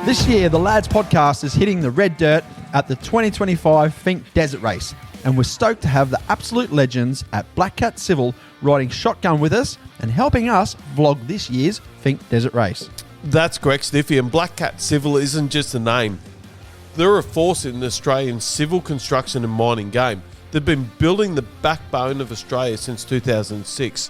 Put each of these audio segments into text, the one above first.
This year, the Lads podcast is hitting the red dirt at the 2025 FINKE Desert Race, and we're stoked to have the absolute legends at Black Cat Civil riding shotgun with us and helping us vlog this year's FINKE Desert Race. That's correct, Stiffy, and Black Cat Civil isn't just a name. They're a force in the Australian civil construction and mining game. They've been building the backbone of Australia since 2006,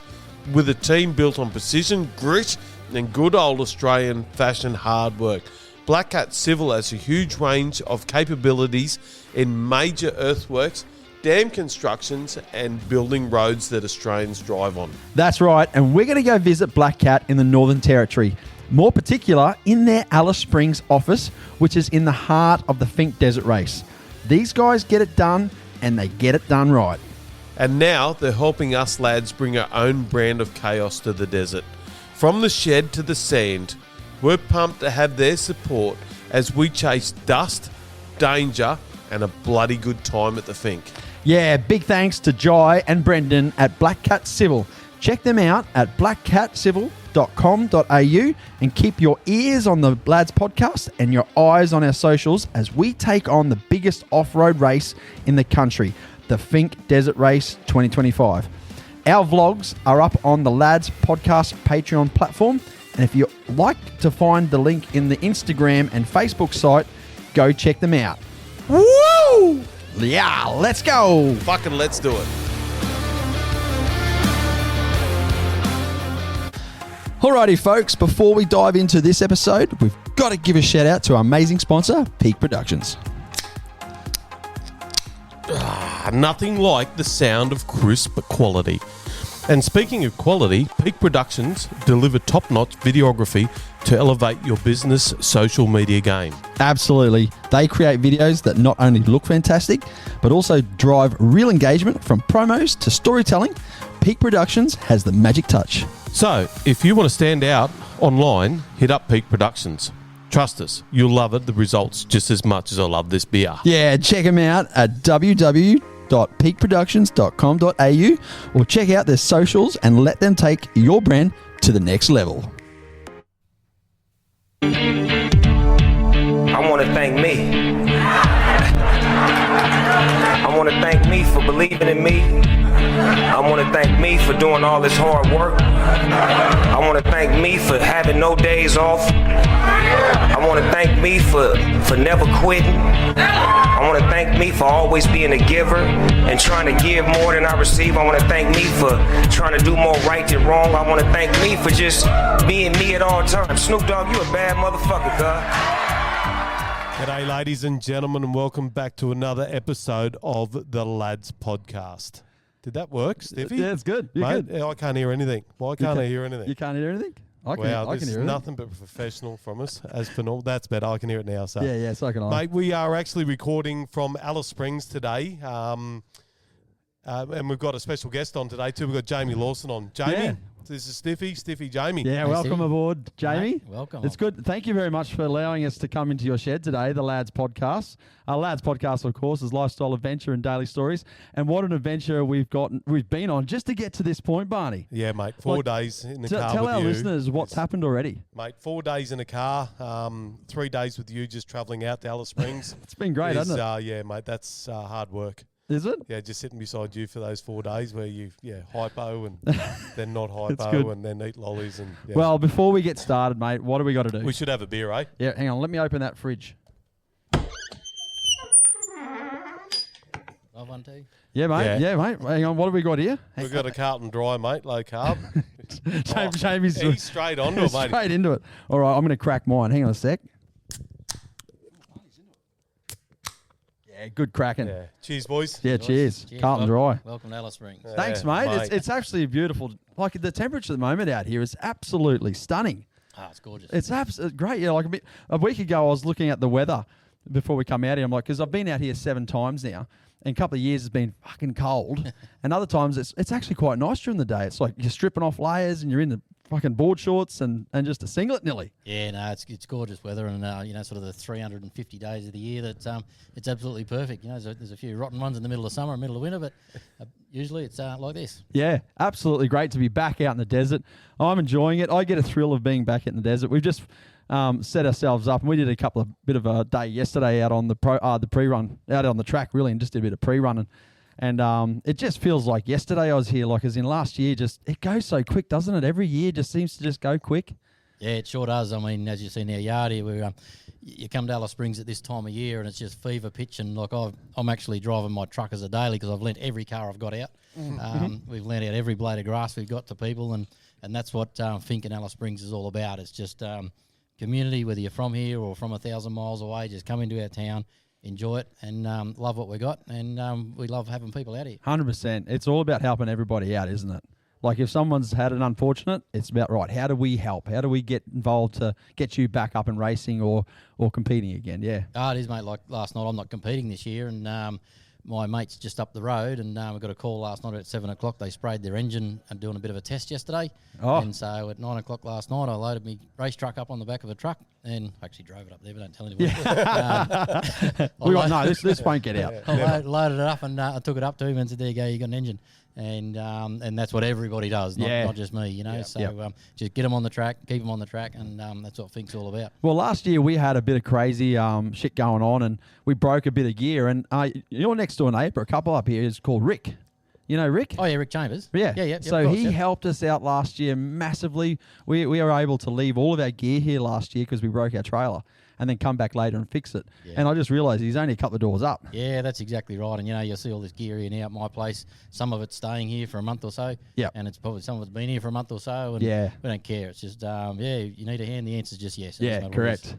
with a team built on precision, grit, and good old Australian fashion hard work. Black Cat Civil has a huge range of capabilities in major earthworks, dam constructions, and building roads that Australians drive on. That's right, and we're going to go visit Black Cat in the Northern Territory, more particular in their Alice Springs office, which is in the heart of the FINKE Desert Race. These guys get it done, and they get it done right. And now they're helping us lads bring our own brand of chaos to the desert. From the shed to the sand, we're pumped to have their support as we chase dust, danger, and a bloody good time at the FINKE. Yeah, big thanks to Jai and Brendan at Black Cat Civil. Check them out at blackcatcivil.com.au and keep your ears on the Lads podcast and your eyes on our socials as we take on the biggest off-road race in the country, the FINKE Desert Race 2025. Our vlogs are up on the Lads podcast Patreon platform, and if you like to find the link in the Instagram and Facebook site, go check them out. Woo! Yeah, let's go! Fucking let's do it. Alrighty, folks, before we dive into this episode, we've got to give a shout out to our amazing sponsor, FINKE Productions. Nothing like the sound of crisp quality. And speaking of quality, FINKE Productions deliver top-notch videography to elevate your business social media game. Absolutely. They create videos that not only look fantastic, but also drive real engagement from promos to storytelling. FINKE Productions has the magic touch. So, if you want to stand out online, hit up FINKE Productions. Trust us, you'll love it. The results just as much as I love this beer. Yeah, check them out at www.peakproductions.com.au or check out their socials and let them take your brand to the next level. I want to thank me. I want to thank me for believing in me. I want to thank me for doing all this hard work. I want to thank me for having no days off. I want to thank me for never quitting. I want to thank me for always being a giver and trying to give more than I receive. I want to thank me for trying to do more right than wrong. I want to thank me for just being me at all times. Snoop Dogg, you a bad motherfucker, cuz. G'day, ladies and gentlemen, and welcome back to another episode of the Lads podcast. Did that work, Stiffy? Yeah, it's good. You're Mate, good. I can't hear anything. Why can't I hear anything? You can't hear anything? I can Wow, hear this is anything. nothing but professional from us. As for normal, that's better. I can hear it now. So, Yeah, so can I. mate, we are actually recording from Alice Springs today, and we've got a special guest on today too. We've got Jamie Lawson on. Jamie, Yeah. this is Stiffy, Jamie. Yeah, Hey, welcome Steve. aboard, Jamie. Mate, welcome. It's good. Thank you very much for allowing us to come into your shed today, the Lads podcast. Our Lads podcast, of course, is lifestyle adventure and daily stories. And what an adventure we've been on just to get to this point, Barney. Yeah, mate. 4 days in the car Tell with our you. listeners what's happened already. Mate, 4 days in a car, 3 days with you just travelling out to Alice Springs. It's been great, hasn't it? Yeah, mate, that's hard work. Is it? Yeah, just sitting beside you for those 4 days where you, hypo and then not It's hypo good. and then eat lollies. And yeah. Well, before we get started, mate, what do we got to do? We should have a beer, eh? Yeah, hang on. Let me open that fridge. Love one too. Yeah, mate. Yeah, mate. Hang on. What have we got here? We've got a Carlton Dry, mate, low carb. Jamie's He's straight onto it, mate. straight into it. All right, I'm going to crack mine. Hang on a sec. Yeah, good cracking. Yeah. Cheers, boys. Yeah, cheers. Carlton Dry. Welcome to Alice Springs. Yeah. Thanks, mate. mate. It's actually beautiful. Like the temperature at the moment out here is absolutely stunning. Ah, it's gorgeous. It's great. Yeah, like a week ago, I was looking at the weather before we come out here. I'm like, because I've been out here 7 times now, and a couple of years it's been fucking cold, and other times it's actually quite nice during the day. It's like you're stripping off layers and you're in the fucking board shorts and just a singlet nearly. Yeah, no, it's gorgeous weather, and sort of the 350 days of the year that it's absolutely perfect. You know, there's a few rotten ones in the middle of summer, middle of winter, but usually it's like this. Yeah, absolutely great to be back out in the desert. I'm enjoying it. I get a thrill of being back in the desert. We've just set ourselves up, and we did a bit of a day yesterday out on the pre-run, out on the track really, and just did a bit of pre-running. And it just feels like yesterday I was here, like as in last year. Just it goes so quick, doesn't it? Every year just seems to just go quick. Yeah, it sure does. I mean, as you see in our yard here, you come to Alice Springs at this time of year and it's just fever pitch. And like I'm actually driving my truck as a daily because I've lent every car I've got out. We've lent out every blade of grass we've got to people, and that's what FINKE in Alice Springs is all about. It's just community, whether you're from here or from 1,000 miles away, just come into our town, enjoy it, and love what we got, and we love having people out here. 100%. It's all about helping everybody out, isn't it? Like if someone's had an unfortunate, it's about, right, how do we help? How do we get involved to get you back up and racing or competing again? Yeah. Oh, it is, mate. Like last night, I'm not competing this year, and my mate's just up the road, and we got a call last night at 7 o'clock. They sprayed their engine and doing a bit of a test yesterday. Oh. And so at 9 o'clock last night, I loaded my race truck up on the back of a truck and actually drove it up there, but don't tell anyone. Yeah. This won't get out. I loaded it up and I took it up to him and said, there you go, you got an engine. And that's what everybody does, not just me, you know. Yep. So just get them on the track, keep them on the track, and that's what FINKE's all about. Well, last year we had a bit of crazy shit going on, and we broke a bit of gear. And your next door neighbour, a couple up here, is called Rick. You know Rick? Oh, yeah, Rick Chambers. Yeah. So he helped us out last year massively. We were able to leave all of our gear here last year because we broke our trailer, and then come back later and fix it. Yeah. And I just realised he's only a couple of doors up. Yeah, that's exactly right. And, you know, you'll see all this gear here now at my place. Some of it's staying here for a month or so. Yeah. And it's probably some of it's been here for a month or so. And we don't care. It's just, you need a hand. The answer's just yes. Yeah, correct.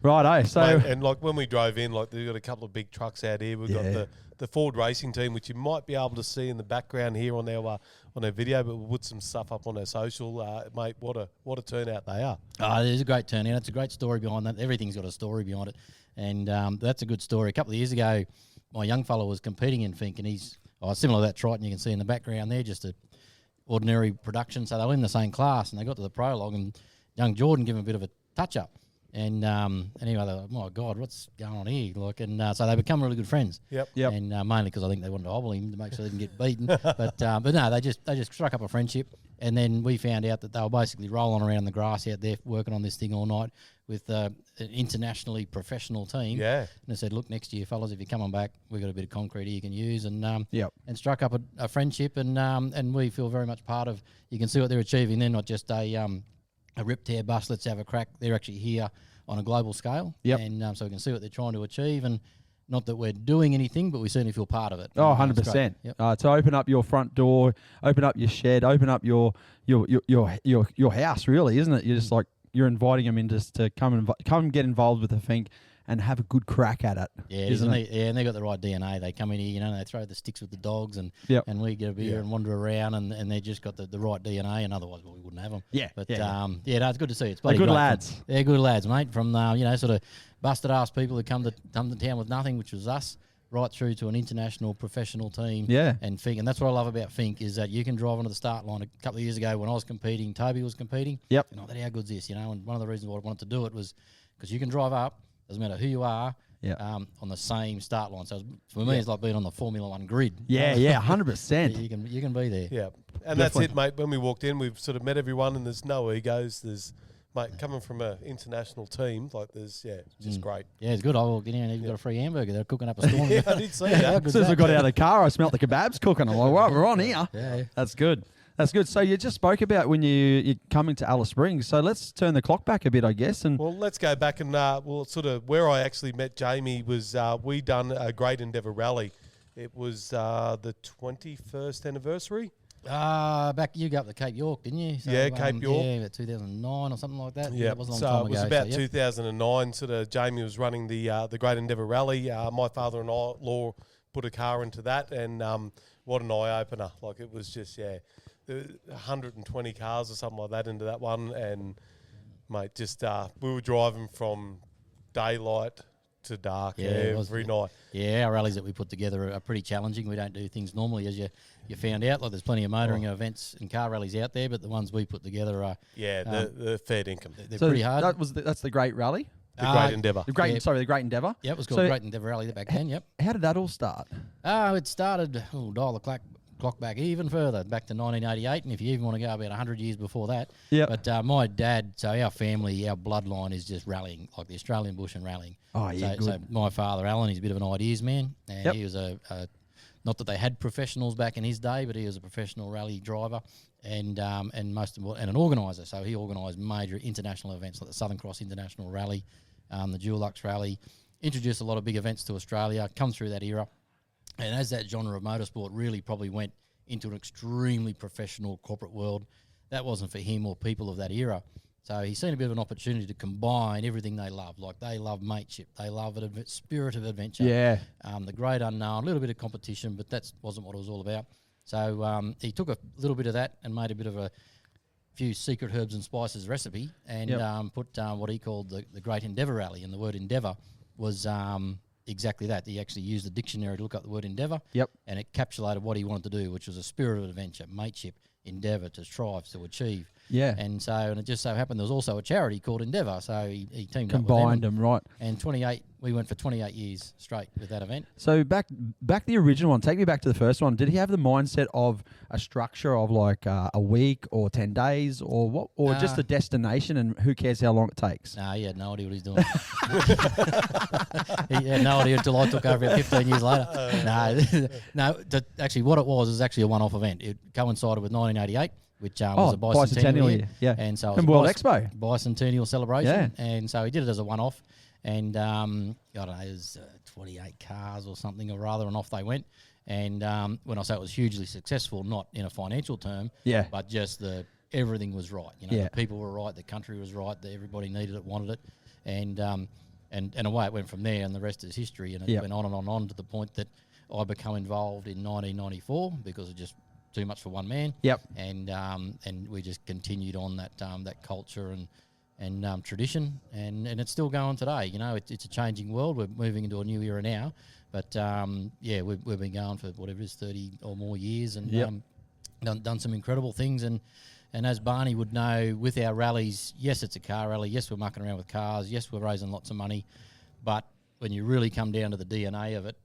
Right, so... Mate, and, like, when we drove in, like, we've got a couple of big trucks out here. We've got the Ford racing team, which you might be able to see in the background here on our video, but we'll put some stuff up on our social. Mate, what a turnout they are. Oh, there's a great turnout. It's a great story behind that. Everything's got a story behind it. And that's a good story. A couple of years ago, my young fellow was competing in FINKE, and he's similar to that Triton you can see in the background there, just a ordinary production. So they were in the same class, and they got to the prologue, and young Jordan gave him a bit of a touch-up. And anyway, they were like, my God, what's going on here? Like, and so they become really good friends. Yep. And mainly because I think they wanted to hobble him to make sure they didn't get beaten. but no, they just struck up a friendship. And then we found out that they were basically rolling around the grass out there working on this thing all night with an internationally professional team. Yeah. And they said, look, next year, fellas, if you're coming back, we've got a bit of concrete here you can use. And and struck up a friendship. And we feel very much part of. You can see what they're achieving. They're not just a rip tear bus, let's have a crack. They're actually here on a global scale. Yep. And so we can see what they're trying to achieve. And not that we're doing anything, but we certainly feel part of it. Oh, 100%. Yep. To open up your front door, open up your shed, open up your house, really, isn't it? You're just like, you're inviting them in just to come and get involved with the FINKE and have a good crack at it. Yeah, isn't it? Yeah, and they got the right DNA. They come in here, you know, and they throw the sticks with the dogs, and we get a beer and wander around, and they just got the right DNA, and otherwise, we wouldn't have them. Yeah, but no, it's good to see. It's bloody good great. lads. They're good lads, mate. From sort of busted ass people who come to town with nothing, which was us, right through to an international professional team. Yeah. And FINKE, and that's what I love about FINKE is that you can drive onto the start line. A couple of years ago when I was competing, Toby was competing. Yep. And I thought, how good's this? You know, and one of the reasons why I wanted to do it was because you can drive up, doesn't matter who you are. Yeah. On the same start line. So for me, it's like being on the Formula One grid. Yeah, 100%. You can be there. Yeah, and that's it, mate. When we walked in, we've sort of met everyone, and there's no egos. There's, mate, coming from an international team, like there's, just great. Yeah, it's good. I walked in here and even got a free hamburger. They're cooking up a storm. I did see that. As soon as I got out of the car, I smelt the kebabs cooking. I'm like, right, we're on here. Yeah. That's good. That's good. So you just spoke about when you're coming to Alice Springs. So let's turn the clock back a bit, I guess. And well, let's go back and sort of where I actually met Jamie was we done a Great Endeavour Rally. It was the 21st anniversary. Back you got up to Cape York, didn't you? So, Cape York. Yeah, about 2009 or something like that. Yeah, it was a long so time it was ago, about 2009. Sort of Jamie was running the Great Endeavour Rally. My father-in-law put a car into that, and what an eye opener! Like it was just 120 cars or something like that into that one, and mate, just we were driving from daylight to dark every night. Yeah, our rallies that we put together are pretty challenging. We don't do things normally, as you found out. Like there's plenty of motoring events and car rallies out there, but the ones we put together are the fair income. They're pretty hard. That's the Great Rally. The Great Endeavour. The Great Endeavour. Yeah, it was called Great Endeavour Rally back then. Yep. How did that all start? It started. Dial the clock clock back even further, back to 1988, and if you even want to go about 100 years before that. Yep. But my dad, so our family, our bloodline is just rallying, like the Australian bush and rallying. Oh, yeah, So my father, Alan, he's a bit of an ideas man, and Yep. he was not that they had professionals back in his day, but he was a professional rally driver and most important, and an organiser. So he organised major international events like the Southern Cross International Rally, the Dulux Rally, introduced a lot of big events to Australia, come through that era. And as that genre of motorsport really probably went into an extremely professional corporate world, that wasn't for him or people of that era. So he's seen a bit of an opportunity to combine everything they love. Like they love mateship, they love a spirit of adventure. Yeah. The great unknown, a little bit of competition, but that wasn't what it was all about. So he took a little bit of that and made a bit of a few secret herbs and spices recipe and put what he called the Great Endeavour Rally. And the word endeavour was exactly that. He actually used the dictionary to look up the word endeavour. Yep. And it encapsulated what he wanted to do, which was a spirit of adventure, mateship, endeavour, to strive, to achieve. Yeah. And it just so happened there was also a charity called Endeavour, so he teamed Combined up with them, right. And we went for 28 years straight with that event. So back the original one, take me back to the first one. Did he have the mindset of a structure of like a week or 10 days or what, or just a destination and who cares how long it takes? No, he had no idea what he's doing. He had no idea until I took over 15 years later. Actually what it was actually a one-off event. It coincided with 1988. Which was a bicentennial year. Yeah. And so it was and a World Expo. Bicentennial celebration. Yeah. And so he did it as a one-off. And, I don't know, it was 28 cars or something or rather, and off they went. And when I say it was hugely successful, not in a financial term, Yeah. but just everything was right. You know, the people were right, the country was right, everybody needed it, wanted it. And away it went from there, and the rest is history. And it went on and on and on to the point that I became involved in 1994 because it just too much for one man. Yep. And we just continued on that culture and tradition, and it's still going today. You know, it's a changing world. We're moving into a new era now, but we've been going for whatever it is, 30 or more years, and done some incredible things. And as Barney would know, with our rallies, yes, it's a car rally. Yes, we're mucking around with cars. Yes, we're raising lots of money, but when you really come down to the DNA of it,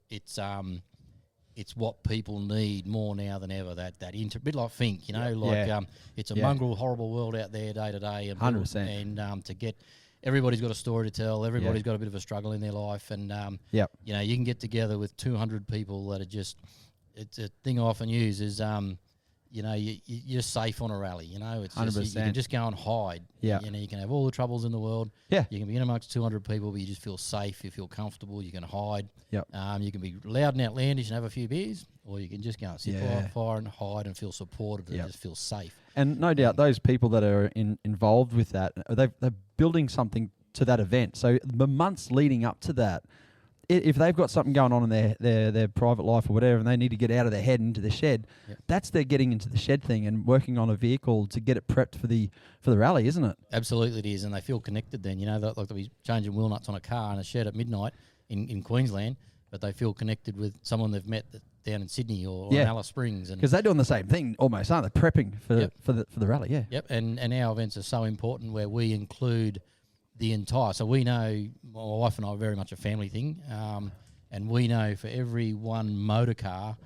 it's what people need more now than ever. That bit like FINKE, you know, it's a mongrel, horrible world out there day to day. 100%. And to get everybody's got a story to tell. Everybody's got a bit of a struggle in their life, and you know, you can get together with 200 people that are just. It's a thing I often use is you know, you're safe on a rally. You know, it's just, you can just go and hide. Yeah. You know, you can have all the troubles in the world. Yeah. You can be in amongst 200 people, but you just feel safe. You feel comfortable. You can hide. Yep. You can be loud and outlandish and have a few beers, or you can just go and sit by a fire and hide and feel supported and just feel safe. And no doubt those people that are involved with that, they're building something to that event. So the months leading up to that, if they've got something going on in their private life or whatever, and they need to get out of their head into the shed, that's their getting into the shed thing and working on a vehicle to get it prepped for the rally, isn't it? Absolutely, it is, and they feel connected. Then like they'll be changing wheel nuts on a car in a shed at midnight in Queensland, but they feel connected with someone they've met down in Sydney or in Alice Springs, and because they're doing the same thing almost, aren't they? Prepping for the rally, Yep, and our events are so important where we include the entire. So we know, my wife and I are very much a family thing, and we know for every one motor car,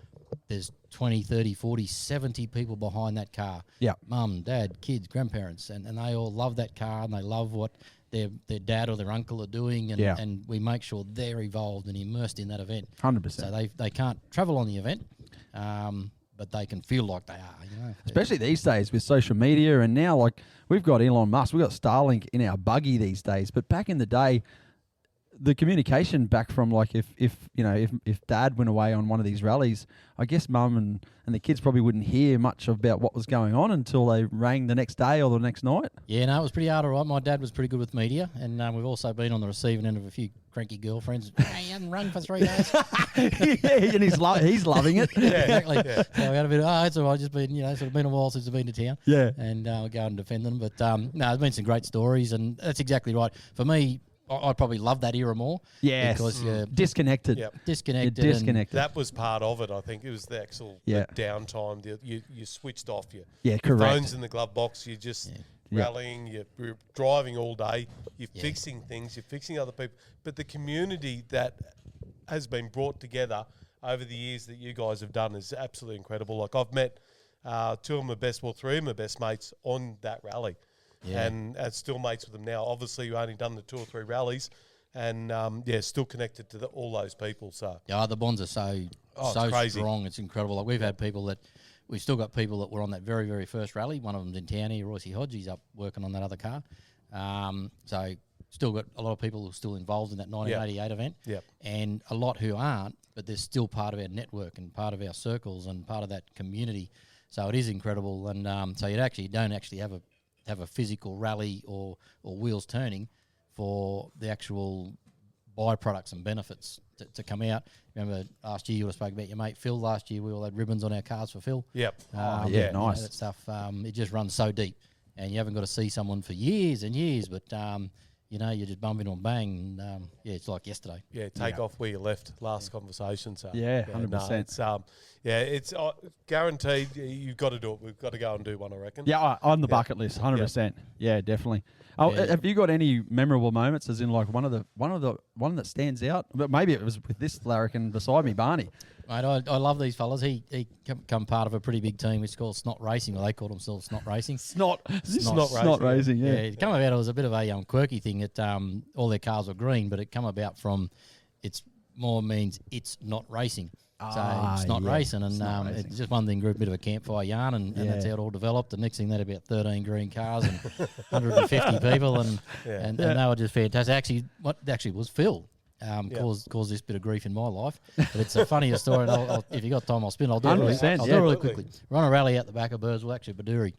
there's 20, 30, 40, 70 people behind that car. Yeah. Mum, dad, kids, grandparents, and they all love that car, and they love what their dad or their uncle are doing, and we make sure they're involved and immersed in that event. 100%. So they can't travel on the event, but they can feel like they are. You know? Especially these days with social media, and now like we've got Elon Musk, we've got Starlink in our buggy these days. But back in the day, the communication back from like if dad went away on one of these rallies, I guess mum and the kids probably wouldn't hear much about what was going on until they rang the next day or the next night. Yeah, no, it was pretty hard. All right, my dad was pretty good with media, and we've also been on the receiving end of a few cranky girlfriends. Hey, you haven't rung for 3 days. And he's loving it. Exactly. Yeah. So we had a bit of, it's all right, just been, sort of been a while since I've been to town. Yeah. And we'll go and defend them. But no, there's been some great stories, and that's exactly right. For me, I probably love that era more. Yes. Because you're disconnected. Yep. disconnected. You're disconnected. That was part of it, I think. It was the actual the downtime. You switched off. Your correct. phone's in the glove box. You're just rallying. You're driving all day. You're fixing things. You're fixing other people. But the community that has been brought together over the years that you guys have done is absolutely incredible. Like I've met two of my best, well, three of my best mates on that rally, and still mates with them now. Obviously, you only done the 2 or 3 rallies, and still connected to all those people. So the bonds are so strong. It's incredible. Like we've still got people that were on that very, very first rally. One of them's in town here, Royce Hodge. He's up working on that other car. So still got a lot of people who are still involved in that 1988 event. Yep. And a lot who aren't, but they're still part of our network and part of our circles and part of that community. So it is incredible. And so you don't actually have a physical rally or wheels turning for the actual byproducts and benefits to come out. Remember last year you would have spoke about your mate Phil. Last year we all had ribbons on our cars for Phil. Yep. Nice. That stuff, it just runs so deep. And you haven't got to see someone for years and years, but you just bump into them, bang, and it's like yesterday. Yeah, take off where you left last conversation. So 100%. It's guaranteed. You've got to do it. We've got to go and do one, I reckon. Yeah, on the bucket list, 100%. Yeah, definitely. Oh, have you got any memorable moments? As in, like one that stands out? But maybe it was with this larrikin beside me, Barney. Mate, I love these fellas. He come part of a pretty big team which is called Snot Racing, or they call themselves Snot Racing. Snot Racing. Yeah. It come about. It was a bit of a quirky thing. That all their cars were green, but it come about from it's more means it's not racing. So it's not racing, and it's just one thing grew a bit of a campfire yarn, and that's how it all developed. The next thing that about 13 green cars and 150 people, and they were just fantastic. Actually, what actually was Phil. Caused this bit of grief in my life, but it's a funnier story. And I'll, if you got time, I'll spin. I'll do it really quickly. We're on a rally out the back of Burswell, actually Baduri,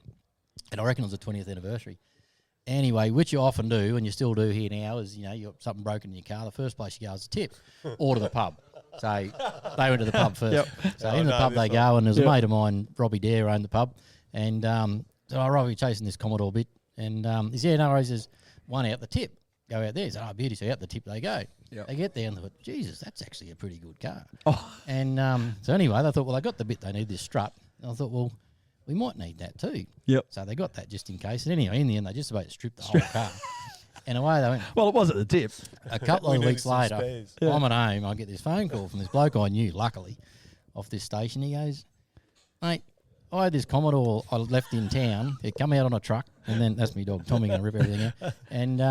and I reckon it was the 20th anniversary. Anyway, which you often do, and you still do here now, is you got something broken in your car. The first place you go is a tip, or to the pub. So they went to the pub first. So in the pub they go, and there's a mate of mine, Robbie Dare, owned the pub, and so Robbie chasing this Commodore a bit, and he said, no worries, there's one out the tip. Go out there. He said, oh, beauty. So out the tip they go. Yep. They get there and they thought, Jesus, that's actually a pretty good car. And so anyway, they thought, well, they got the bit they need, this strut. And I thought, well, we might need that too. Yep. So they got that just in case. And anyway, in the end, they just about stripped the whole car. And away they went. Well, it was at the tip. A couple of weeks later, I'm at home. I get this phone call from this bloke I knew, luckily, off this station. He goes, mate, I had this Commodore I left in town. It come out on a truck. And then that's me dog, Tommy, going to rip everything out. And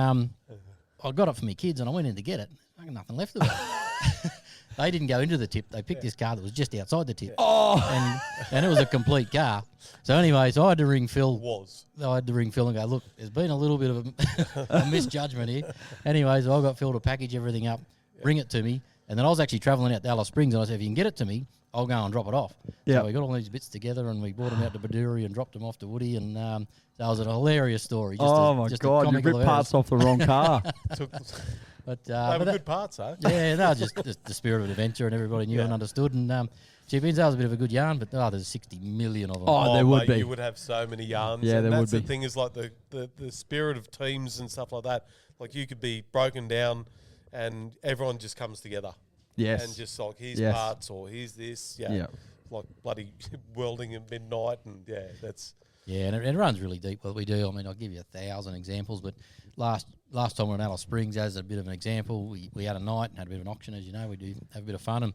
I got it for my kids and I went in to get it. I got nothing left of it. They didn't go into the tip. They picked this car that was just outside the tip. And it was a complete car. So anyway, I had to ring Phil. I had to ring Phil and go, look, there's been a little bit of a misjudgment here. Anyway, so I got Phil to package everything up, bring it to me. And then I was actually travelling out to Alice Springs and I said, if you can get it to me, I'll go and drop it off. So we got all these bits together and we brought them out to Baduri and dropped them off to Woody. And that was a hilarious story. My God, you ripped parts off the wrong car. But they were good parts, though. Yeah, that was just the spirit of adventure, and everybody knew and understood. And that was a bit of a good yarn, but there's 60 million of them. There would be. You would have so many yarns. Yeah, there would be. That's the thing is like the spirit of teams and stuff like that. Like you could be broken down, and everyone just comes together. Yes. And just like here's parts or here's this. Yeah. Like bloody welding at midnight, and that's. Yeah, and it runs really deep what we do. I mean, I'll give you 1,000 examples, but last time we were in Alice Springs, as a bit of an example, we had a night and had a bit of an auction, as you know. We do have a bit of fun.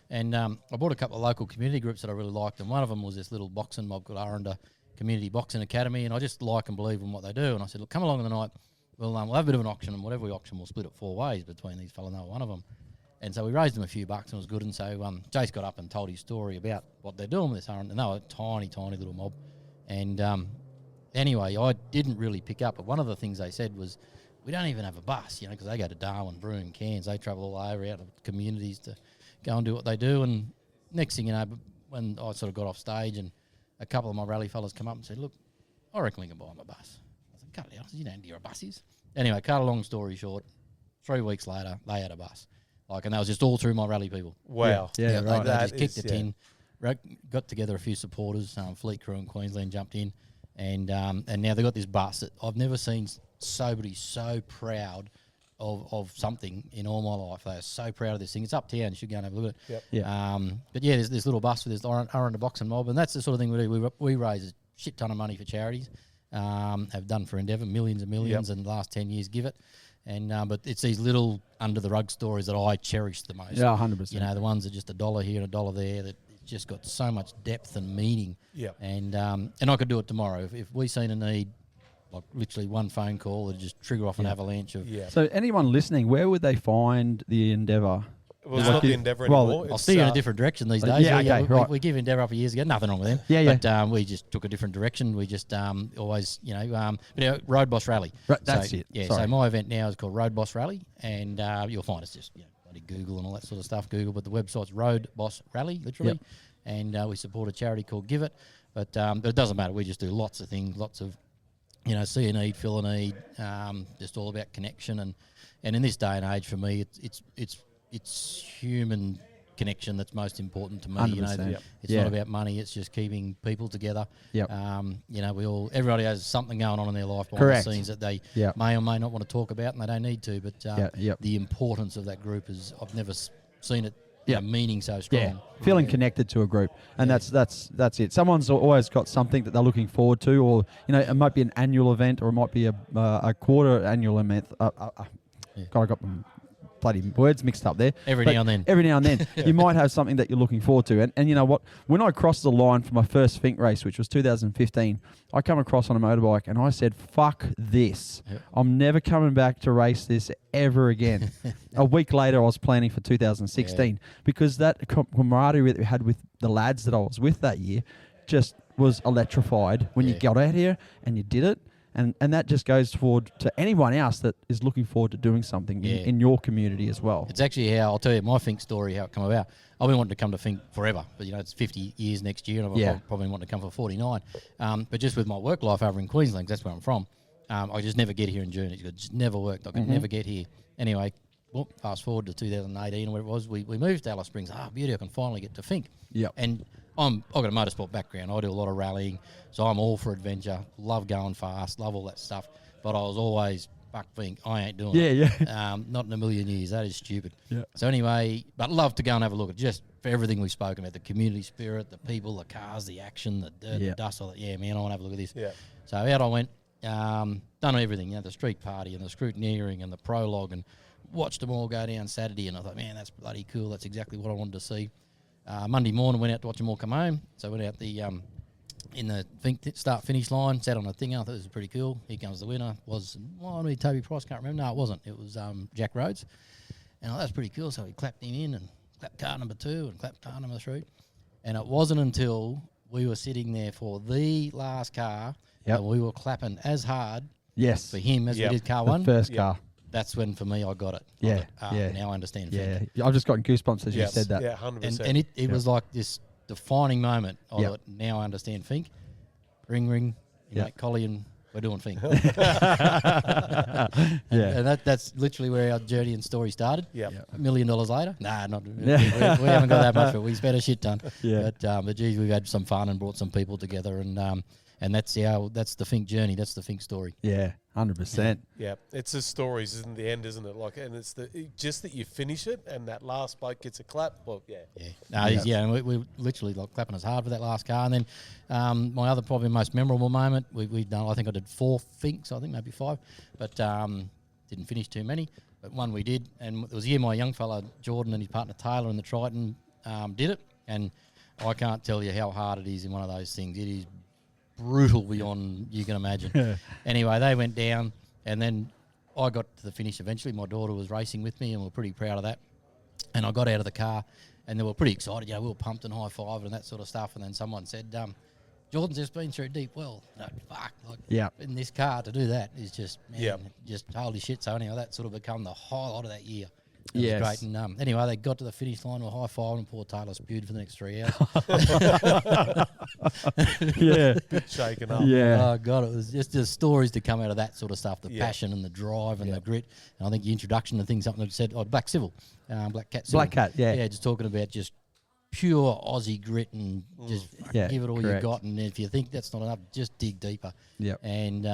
And I brought a couple of local community groups that I really liked, and one of them was this little boxing mob called Arunda Community Boxing Academy, and I just like and believe in what they do. And I said, look, come along in the night, we'll have a bit of an auction, and whatever we auction, we'll split it 4 ways between these fellas, and they were one of them. And so we raised them a few bucks, and it was good. And so Jace got up and told his story about what they're doing with this Arunda, and they were a tiny, tiny little mob. And anyway, I didn't really pick up. But one of the things they said was, we don't even have a bus, because they go to Darwin, Broome, Cairns. They travel all over out of communities to go and do what they do. And next thing you know, when I sort of got off stage and a couple of my rally fellas come up and said, look, I reckon we can buy them a bus. I said, cut it out. I said, you don't need a bus is. Anyway, cut a long story short, 3 weeks later, they had a bus. And that was just all through my rally people. Wow. Yeah, right. They just kicked it in. Got together a few supporters. Fleet Crew in Queensland jumped in, and now they've got this bus that I've never seen somebody so proud of something in all my life. They are so proud of this thing. It's uptown. You should go and have a look at it. But there's this little bus with this Arunda boxing mob, and that's the sort of thing we do. We raise a shit ton of money for charities. Have done for Endeavour, millions and millions, and the last 10 years give it. And but it's these little under the rug stories that I cherish the most. Yeah, 100%. You know, the ones that just $1 here and $1 there that just got so much depth and meaning. Yeah. And I could do it tomorrow if we seen a need, like literally one phone call would just trigger off an avalanche of. Yeah. So anyone listening, where would they find the Endeavour? Well, it's not the Endeavour well, anymore. I'll It's, steer you in a different direction these days. yeah, okay, right. We give Endeavour up years ago. Nothing wrong with them. Yeah, yeah. But we just took a different direction. We just always, but our Road Boss Rally. Right, that's it. Yeah, Sorry. so my event now is called Road Boss Rally, and you'll find us just, bloody Google and all that sort of stuff. Google, but the website's Road Boss Rally, literally. Yep. And we support a charity called Give It. But it doesn't matter. We just do lots of things, lots of, see a need, fill a need, just all about connection. And in this day and age, for me, it's human connection that's most important to me. 100%. Yep. It's Yeah. not about money. It's just keeping people together. Yep. Everybody has something going on in their life behind Correct. the scenes that they Yep. may or may not want to talk about, and they don't need to. But Yep. the importance of that group is I've never seen it Yep. meaning so strong. Yeah, feeling connected to a group, and that's it. Someone's always got something that they're looking forward to, or it might be an annual event, or it might be a quarter annual event. God, I got my bloody words mixed up there. Every But now and then. Every now and then, you might have something that you're looking forward to, and you know what? When I crossed the line for my first FINKE race, which was 2015, I come across on a motorbike, and I said, "Fuck this! Yep. I'm never coming back to race this ever again." A week later, I was planning for 2016 because that camaraderie that we had with the lads that I was with that year just was electrified when you got out here and you did it. And that just goes forward to anyone else that is looking forward to doing something in your community as well. It's actually how, I'll tell you my FINKE story, how it came about. I've been wanting to come to FINKE forever, but it's 50 years next year, and I've probably wanted to come for 49. But just with my work life over in Queensland, 'cause that's where I'm from, I just never get here in June. It just never worked. I could never get here. Anyway, fast forward to 2018 or whatever it was, we moved to Alice Springs. Beauty, I can finally get to FINKE. Yep. And I've got a motorsport background. I do a lot of rallying, so I'm all for adventure. Love going fast, love all that stuff. But I was always, fuck FINKE, I ain't doing it. Yeah. Not in a million years. That is stupid. Yeah. So anyway, but love to go and have a look at just for everything we've spoken about, the community spirit, the people, the cars, the action, the dirt, the dust. I thought, man, I want to have a look at this. Yeah. So out I went, done everything, the street party and the scrutineering and the prologue, and watched them all go down Saturday, and I thought, man, that's bloody cool. That's exactly what I wanted to see. Monday morning, went out to watch them all come home. So I went out in the FINKE start-finish line, sat on a thing. I thought it was pretty cool. Here comes the winner. Maybe Toby Price, can't remember. No, it wasn't. It was Jack Rhodes. And I thought, that's pretty cool. So we clapped him in and clapped car number 2 and clapped car number 3. And it wasn't until we were sitting there for the last car that we were clapping as hard for him as we did car 1. The first car. That's when, for me, I got it. Yeah, Now I understand Yeah, FINKE. I've just gotten goosebumps as you said that. Yeah, 100%. And it was like this defining moment. I thought, now I understand FINKE. Ring, mate, Collie, and we're doing FINKE. And that's literally where our journey and story started. Yeah. $1 million later? Nah, not. We haven't got that much for it. We spent a shit ton. But geez, we've had some fun and brought some people together, and that's the FINKE journey. That's the FINKE story. Yeah, 100%. Yeah, it's the stories in the end, isn't it? And it's just that you finish it, and that last bloke gets a clap. Well, And we literally clapping us hard for that last car. And then my other probably most memorable moment, we've done. I think I did 4 FINKEs, I think maybe 5, but didn't finish too many. But one we did, and it was the year my young fella Jordan and his partner Taylor in the Triton did it. And I can't tell you how hard it is in one of those things. It is brutal beyond you can imagine. Anyway, they went down, and then I got to the finish eventually. My daughter was racing with me, and we were pretty proud of that. And I got out of the car, and they were pretty excited. We were pumped and high-fived and that sort of stuff. And then someone said, Jordan's just been through a deep well. No, fuck. In this car to do that is just, just holy shit. So anyway, that sort of become the highlight of that year. It was great. And anyway, they got to the finish line with a high five, and poor Taylor spewed for the next 3 hours. Bit shaken up. Yeah. Oh, God, it was just the stories to come out of that sort of stuff, the passion and the drive and the grit. And I think the introduction to things, something that said, Black Civil, Black Cat Civil. Black Cat, Yeah, just talking about just pure Aussie grit and just give it all you got. And if you think that's not enough, just dig deeper. Yep. And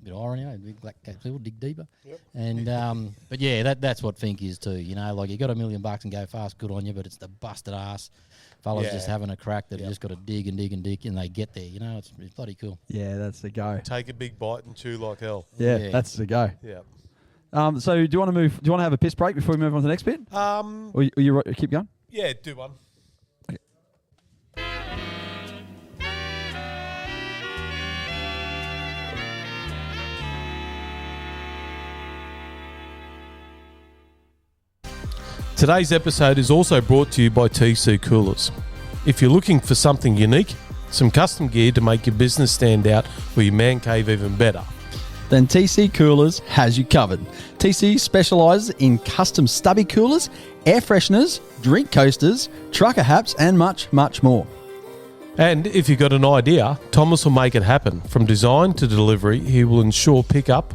bit of irony, big black cap silver, dig deeper. Yep. And but yeah, that's what FINKE is too. You know, like you got $1 million and go fast, good on you. But it's the busted ass fellas just having a crack that have just got to dig and dig and dig, and they get there. You know, it's bloody cool. Yeah, that's the go. Take a big bite and chew like hell. Yeah, that's the go. Yeah. So do you want to move? Do you want to have a piss break before we move on to the next bit? Or you keep going? Yeah, do one. Okay. Today's episode is also brought to you by TC Coolers. If you're looking for something unique, some custom gear to make your business stand out or your man cave even better, then TC Coolers has you covered. TC specialises in custom stubby coolers, air fresheners, drink coasters, trucker hats, and much, much more. And if you've got an idea, Thomas will make it happen. From design to delivery, he will ensure pickup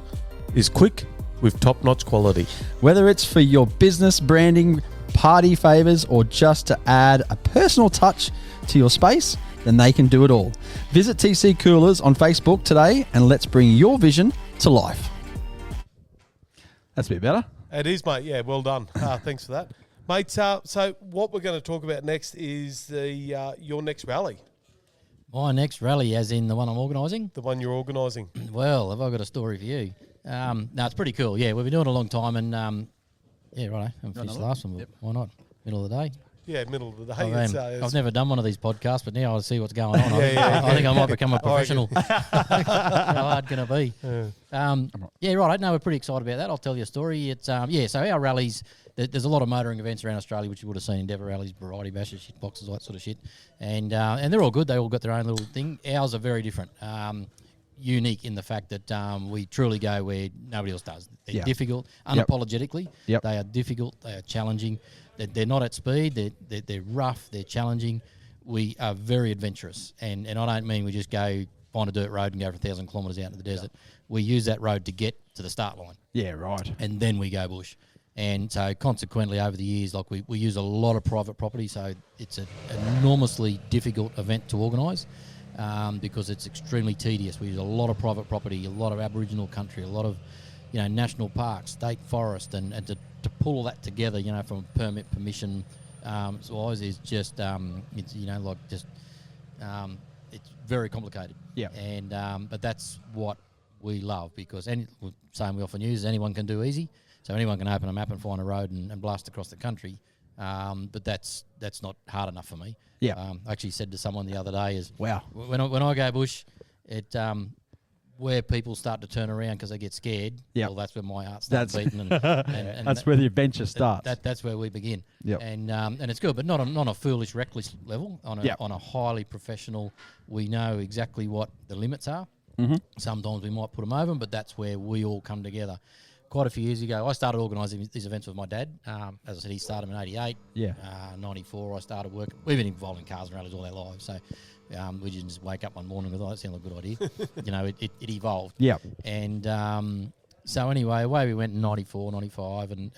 is quick with top-notch quality. Whether it's for your business branding, party favours, or just to add a personal touch to your space, then they can do it all. Visit TC Coolers on Facebook today and let's bring your vision to life. That's a bit better. It is, mate. Yeah, well done. Thanks for that. Mate, so what we're going to talk about next is your next rally. My next rally, as in the one I'm organising? The one you're organising. Well, have I got a story for you? No, it's pretty cool. Yeah, we've been doing it a long time, and yeah, right. I haven't finished the last one, but why not? Middle of the day. Yeah, middle of the day. I've never done one of these podcasts, but now I see what's going on. I think I might become a professional. How hard can it be? Yeah, right. No, we're pretty excited about that. I'll tell you a story. It's so our rallies. There's a lot of motoring events around Australia, which you would have seen, Endeavour rallies, variety bashes, shit boxes, all that sort of shit, and they're all good. They all got their own little thing. Ours are very different. Unique in the fact that we truly go where nobody else does. They're difficult, unapologetically. Yep. They are difficult. They are challenging. They're not at speed. They're rough. They're challenging. We are very adventurous, and I don't mean we just go find a dirt road and go for 1,000 kilometres out into the desert. We use that road to get to the start line. Yeah, right. And then we go bush. And so consequently over the years, like we use a lot of private property, so it's an enormously difficult event to organise. Because it's extremely tedious. We use a lot of private property, a lot of Aboriginal country, a lot of, national parks, state forest, and to pull all that together, from permit, permission, wise is just, it's, it's very complicated. Yeah. And, but that's what we love because, same we often use, anyone can do easy. So anyone can open a map and find a road and blast across the country. But that's not hard enough for me. Yeah. I actually said to someone the other day wow. When I go bush, where people start to turn around because they get scared. Yeah. Well, that's where my heart starts beating, and that's where the adventure starts. That's where we begin. Yeah. And it's good, but not on a foolish, reckless level. On a highly professional, we know exactly what the limits are. Mm-hmm. Sometimes we might put them over them, but that's where we all come together. Quite a few years ago, I started organising these events with my dad. As I said, he started in 88. Yeah. 94, I started working. We've been involved in cars and rallies all our lives. So we didn't just wake up one morning and go, that sounds like a good idea. It evolved. Yeah. And so anyway, away we went in 94, 95. And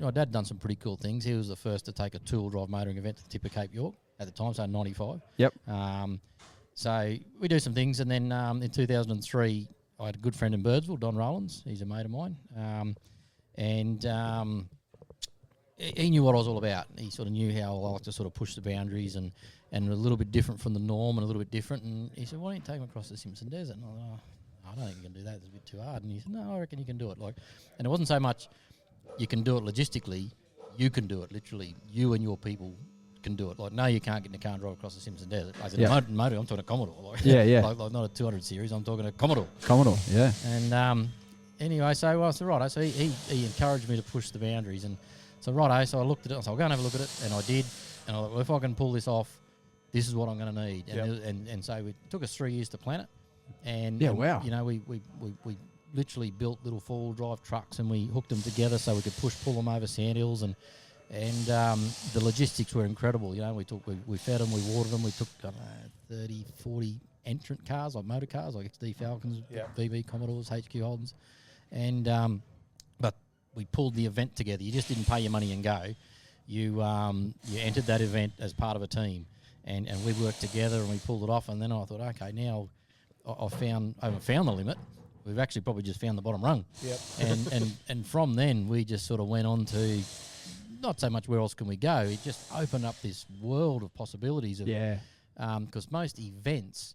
my dad done some pretty cool things. He was the first to take a two-wheel drive motoring event to the tip of Cape York at the time, so 95. Yep. So we do some things. And then in 2003... I had a good friend in Birdsville, Don Rowlands. He's a mate of mine. He knew what I was all about. He sort of knew how I like to sort of push the boundaries and a little bit different from the norm and a little bit different. And he said, why don't you take him across the Simpson Desert? And I thought, I don't think you can do that. It's a bit too hard. And he said, no, I reckon you can do it. And it wasn't so much you can do it logistically. You can do it literally. You and your people can do it. No, you can't get in the car and drive across the Simpson Desert. I said, motor, I'm talking a Commodore. Like not a 200 series, I'm talking a Commodore. Yeah. And anyway, so I said, righto. So he encouraged me to push the boundaries. And so, righto, so I looked at it. I said, I'll go and have a look at it. And I did. And I thought, well, if I can pull this off, this is what I'm going to need. And so it took us 3 years to plan it. And wow. We literally built little four-wheel drive trucks and we hooked them together so we could pull them over sand hills and the logistics were incredible. We fed them, we watered them. We took 30, 40 entrant cars, like motor cars, like XD Falcons, VB Commodores, HQ Holdens, and but we pulled the event together. You just didn't pay your money and go. You entered that event as part of a team, and we worked together and we pulled it off. And then I thought, okay, now I found the limit. we've actually probably just found the bottom rung. Yep. And from then we just sort of went on to not so much where else can we go. It just opened up this world of possibilities. Because most events,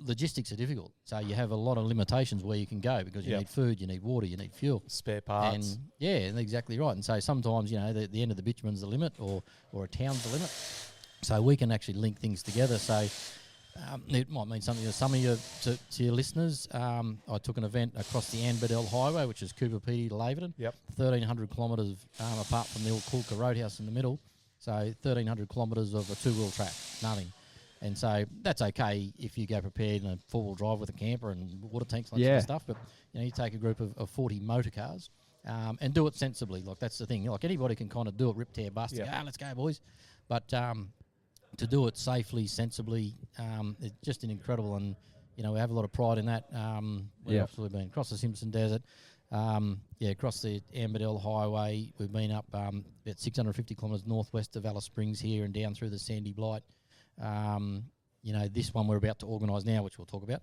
logistics are difficult. So you have a lot of limitations where you can go because you need food, you need water, you need fuel. Spare parts. And exactly right. And so sometimes, the end of the bitumen's the limit or a town's the limit. So we can actually link things together. So it might mean something to some of you, to your listeners. I took an event across the Anbadell Highway, which is Cooper Pedy to Laverton. 1,300 kilometres apart from the old Coolka Roadhouse in the middle. So 1,300 kilometres of a two-wheel track, nothing. And so that's okay if you go prepared in a four-wheel drive with a camper and water tanks and that sort of stuff. But you take a group of 40 motor cars and do it sensibly. Like, that's the thing. Like, anybody can kind of do it, rip, tear, bust. Let's go, boys. But to do it safely, sensibly, it's just an incredible. And we have a lot of pride in that. We've absolutely been across the Simpson Desert. Across the Anbadell Highway. We've been up about 650 kilometres northwest of Alice Springs here and down through the Sandy Blight. This one we're about to organise now, which we'll talk about,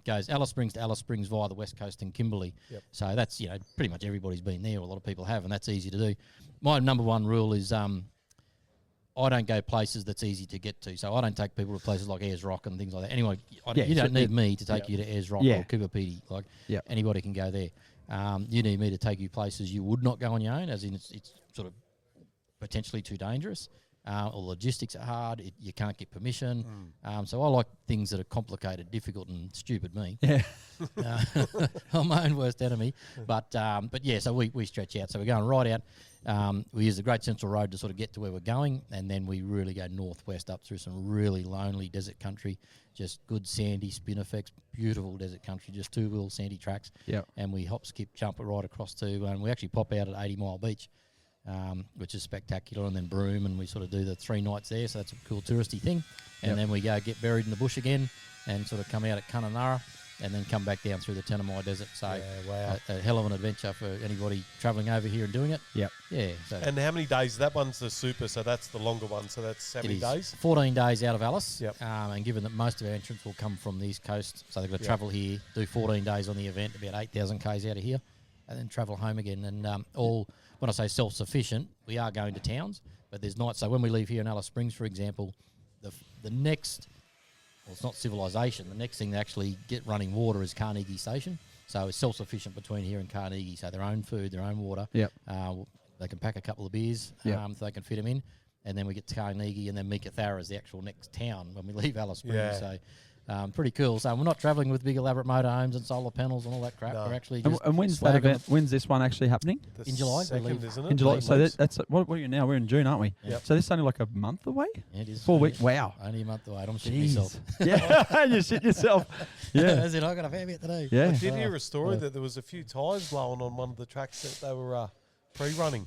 goes Alice Springs to Alice Springs via the West Coast and Kimberley. So that's, pretty much everybody's been there, or a lot of people have, and that's easy to do. My number one rule is I don't go places that's easy to get to. So I don't take people to places like Ayers Rock and things like that. Anyway, you don't need me to take you to Ayers Rock or Cooper Pedy. Like, anybody can go there. You need me to take you places you would not go on your own, as in it's sort of potentially too dangerous. Or logistics are hard. You can't get permission. So I like things that are complicated, difficult, and stupid. Me, I'm my own worst enemy. But so we stretch out. So we're going right out. We use the Great Central Road to sort of get to where we're going, and then we really go northwest up through some really lonely desert country, just good sandy spin effects, beautiful desert country, just two-wheel sandy tracks. And we hop, skip, jump it right across to, and we actually pop out at 80 Mile Beach. Which is spectacular, and then Broome, and we sort of do the 3 nights there, so that's a cool touristy thing. And then we go get buried in the bush again and sort of come out at Kununurra and then come back down through the Tanami Desert. So a hell of an adventure for anybody travelling over here and doing it. So and how many days? That one's the super, so that's the longer one. So that's how many days? 14 days out of Alice. And given that most of our entrants will come from the East Coast, so they've got to travel here, do 14 days on the event, about 8,000 k's out of here, and then travel home again. And when I say self-sufficient, we are going to towns, but there's nights. So when we leave here in Alice Springs, for example, the next, well, it's not civilization. The next thing to actually get running water is Carnegie Station. So it's self-sufficient between here and Carnegie. So their own food, their own water. They can pack a couple of beers so they can fit them in. And then we get to Carnegie, and then Meekatharra is the actual next town when we leave Alice Springs. So pretty cool. So we're not travelling with big elaborate motorhomes and solar panels and all that crap. We're actually just and when's that event? When's this one actually happening? In July. Second, isn't it? In July. So that's what are you now? We're in June, aren't we? So this is only like a month away? It is. 4 weeks. Wow. Only a month away. I'm shitting myself. You shit yourself. As in, I got a fair bit to do. I did hear a story that there was a few tyres blowing on one of the tracks that they were pre-running.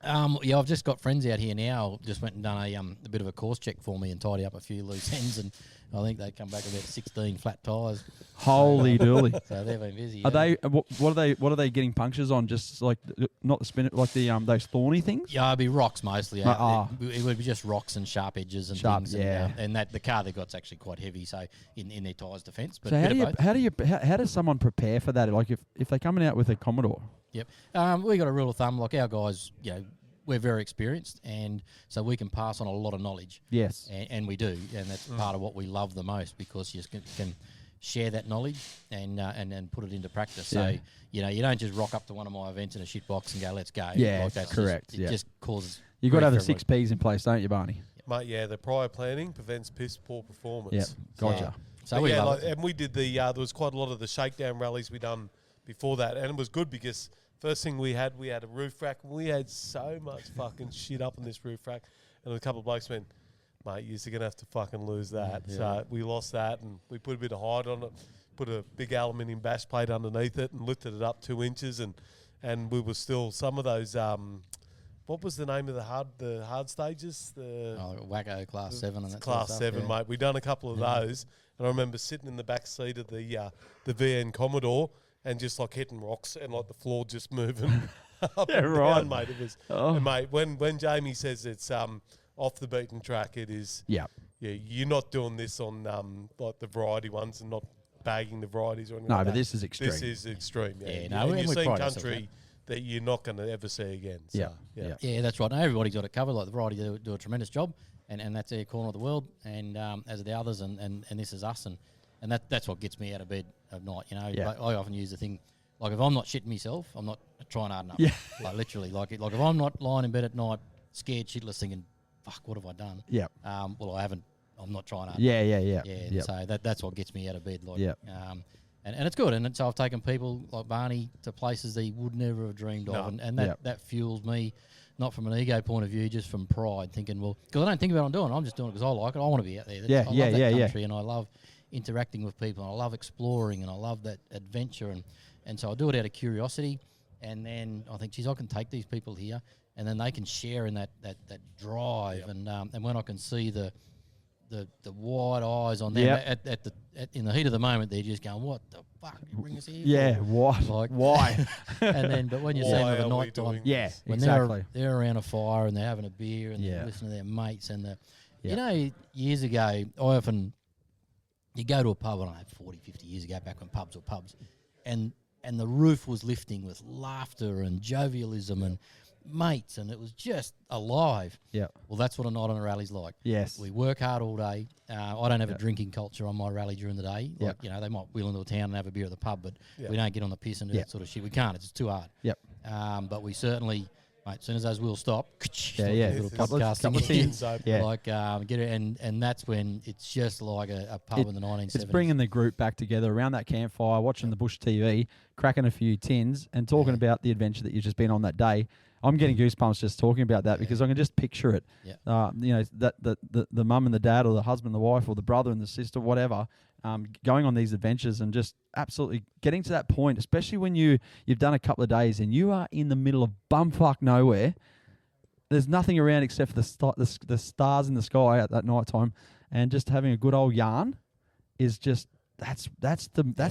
I've just got friends out here now. Just went and done a bit of a course check for me and tidy up a few loose ends, and I think they come back about 16 flat tyres. Holy dooly! So they've been busy. Are they? What are they getting punctures on? Just like not the spin, like the those thorny things. Yeah, it'd be rocks mostly. It would be just rocks and sharp edges and things. And that the car they got's actually quite heavy. So in their tyres defence. But so how does someone prepare for that? Like if they're coming out with a Commodore. Yep. We got a rule of thumb, like our guys, we're very experienced, and so we can pass on a lot of knowledge. Yes. And we do, and that's part of what we love the most, because you can share that knowledge and put it into practice. So, you don't just rock up to one of my events in a shit box and go, let's go. Yeah, like that's correct. It just causes... You've got to have the 6 Ps in place, don't you, Barney? Mate, the prior planning prevents poor performance. Gotcha. So we love it. And we did there was quite a lot of the shakedown rallies we done before that, and it was good because first thing we had a roof rack. We had so much fucking shit up in this roof rack, and a couple of blokes went, mate, you're going to have to fucking lose that. So we lost that, and we put a bit of hide on it, put a big aluminium bash plate underneath it, and lifted it up 2 inches, and we were still some of those. What was the name of the hard stages? Wacko Class 7 and that Class sort of stuff, 7, mate. We done a couple of those, and I remember sitting in the back seat of the VN Commodore and just like hitting rocks and like the floor just moving up and down, mate. It was, and mate, when Jamie says it's off the beaten track, it is. Yeah, you're not doing this on like the variety ones and not bagging the varieties or anything. No, like but that. this is extreme. This is extreme. Yeah, Yeah, no, and and you're we seeing pride ourselves country that you're not going to ever see again. So, Yeah, yeah. yeah. Yeah, that's right. No, everybody's got it covered. Like the variety do a tremendous job, and that's their corner of the world, and as are the others, and this is us, and that's what gets me out of bed at night. You know, Yeah. like, I often use the thing, like if I'm not shitting myself, I'm not trying hard enough. Yeah. Like literally, like if I'm not lying in bed at night, scared shitless, thinking, "Fuck, what have I done?" Yeah. Well, I haven't. I'm not trying hard. Yeah, enough. yeah. Yeah. Yep. So that's what gets me out of bed. Like, Yep. And it's good. And so I've taken people like Barney to places they would never have dreamed of. And that, Yep. that fuels me, not from an ego point of view, just from pride, thinking, well, because I don't think about what I'm doing. I'm just doing it because I like it. I want to be out there. I love that country and I love interacting with people and I love exploring and I love that adventure. And so I do it out of curiosity. And then I think, geez, I can take these people here and then they can share in that drive. Yep. And when I can see the wide eyes on them in the heat of the moment, they're just going, "What the fuck? You bring us here?" Yeah, for? what? Like, Why? And then, but when you see them at the are we night time, doing Yeah, when exactly. they're around a fire and they're having a beer and they're listening to their mates and you know, years ago, you go to a pub, I don't know, 40, 50 years ago, back when pubs were pubs, and the roof was lifting with laughter and jovialism and mates, and it was just alive. Yeah. Well, that's what a night on a rally's like. Yes. We work hard all day. I don't have a drinking culture on my rally during the day. Like, you know, they might wheel into a town and have a beer at the pub, but we don't get on the piss and do that sort of shit. We can't. It's too hard. Yep. But we certainly, mate, as soon as those wheels stop, Little couple of podcasting. tins. Yeah. Like, get it, and that's when it's just like a pub in the 1970s. It's bringing the group back together around that campfire, watching the bush TV, cracking a few tins, and talking about the adventure that you've just been on that day. I'm getting goosebumps just talking about that because I can just picture it. Yeah. You know, that the mum and the dad, or the husband and the wife, or the brother and the sister, whatever, going on these adventures and just absolutely getting to that point, especially when you've done a couple of days and you are in the middle of bumfuck nowhere. There's nothing around except for the stars in the sky at that night time, and just having a good old yarn is just that's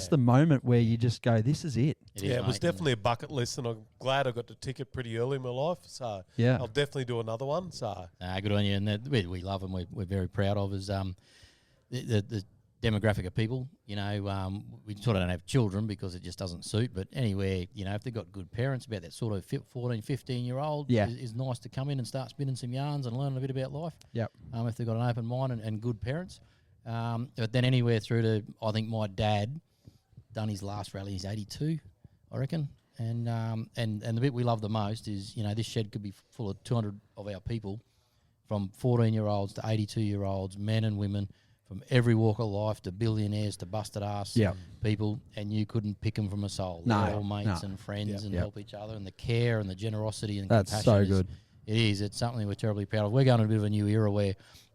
the moment where you just go, this is it. It was definitely a bucket list, and I'm glad I got the ticket pretty early in my life. So I'll definitely do another one. So good on you, and that we love them. We're very proud of is the demographic of people. You know, we sort of don't have children because it just doesn't suit. But anywhere, you know, if they've got good parents, about that sort of 14, 15-year-old, is nice to come in and start spinning some yarns and learning a bit about life. Yep. If they've got an open mind and good parents. But then anywhere through to, I think my dad done his last rally. He's 82, I reckon. And the bit we love the most is, you know, this shed could be full of 200 of our people, from 14-year-olds to 82-year-olds, men and women, from every walk of life, to billionaires to busted ass people, and you couldn't pick them from a soul. They're all mates and friends and help each other, and the care and the generosity and that's compassion. So good. It is. It's something we're terribly proud of. We're going in a bit of a new era where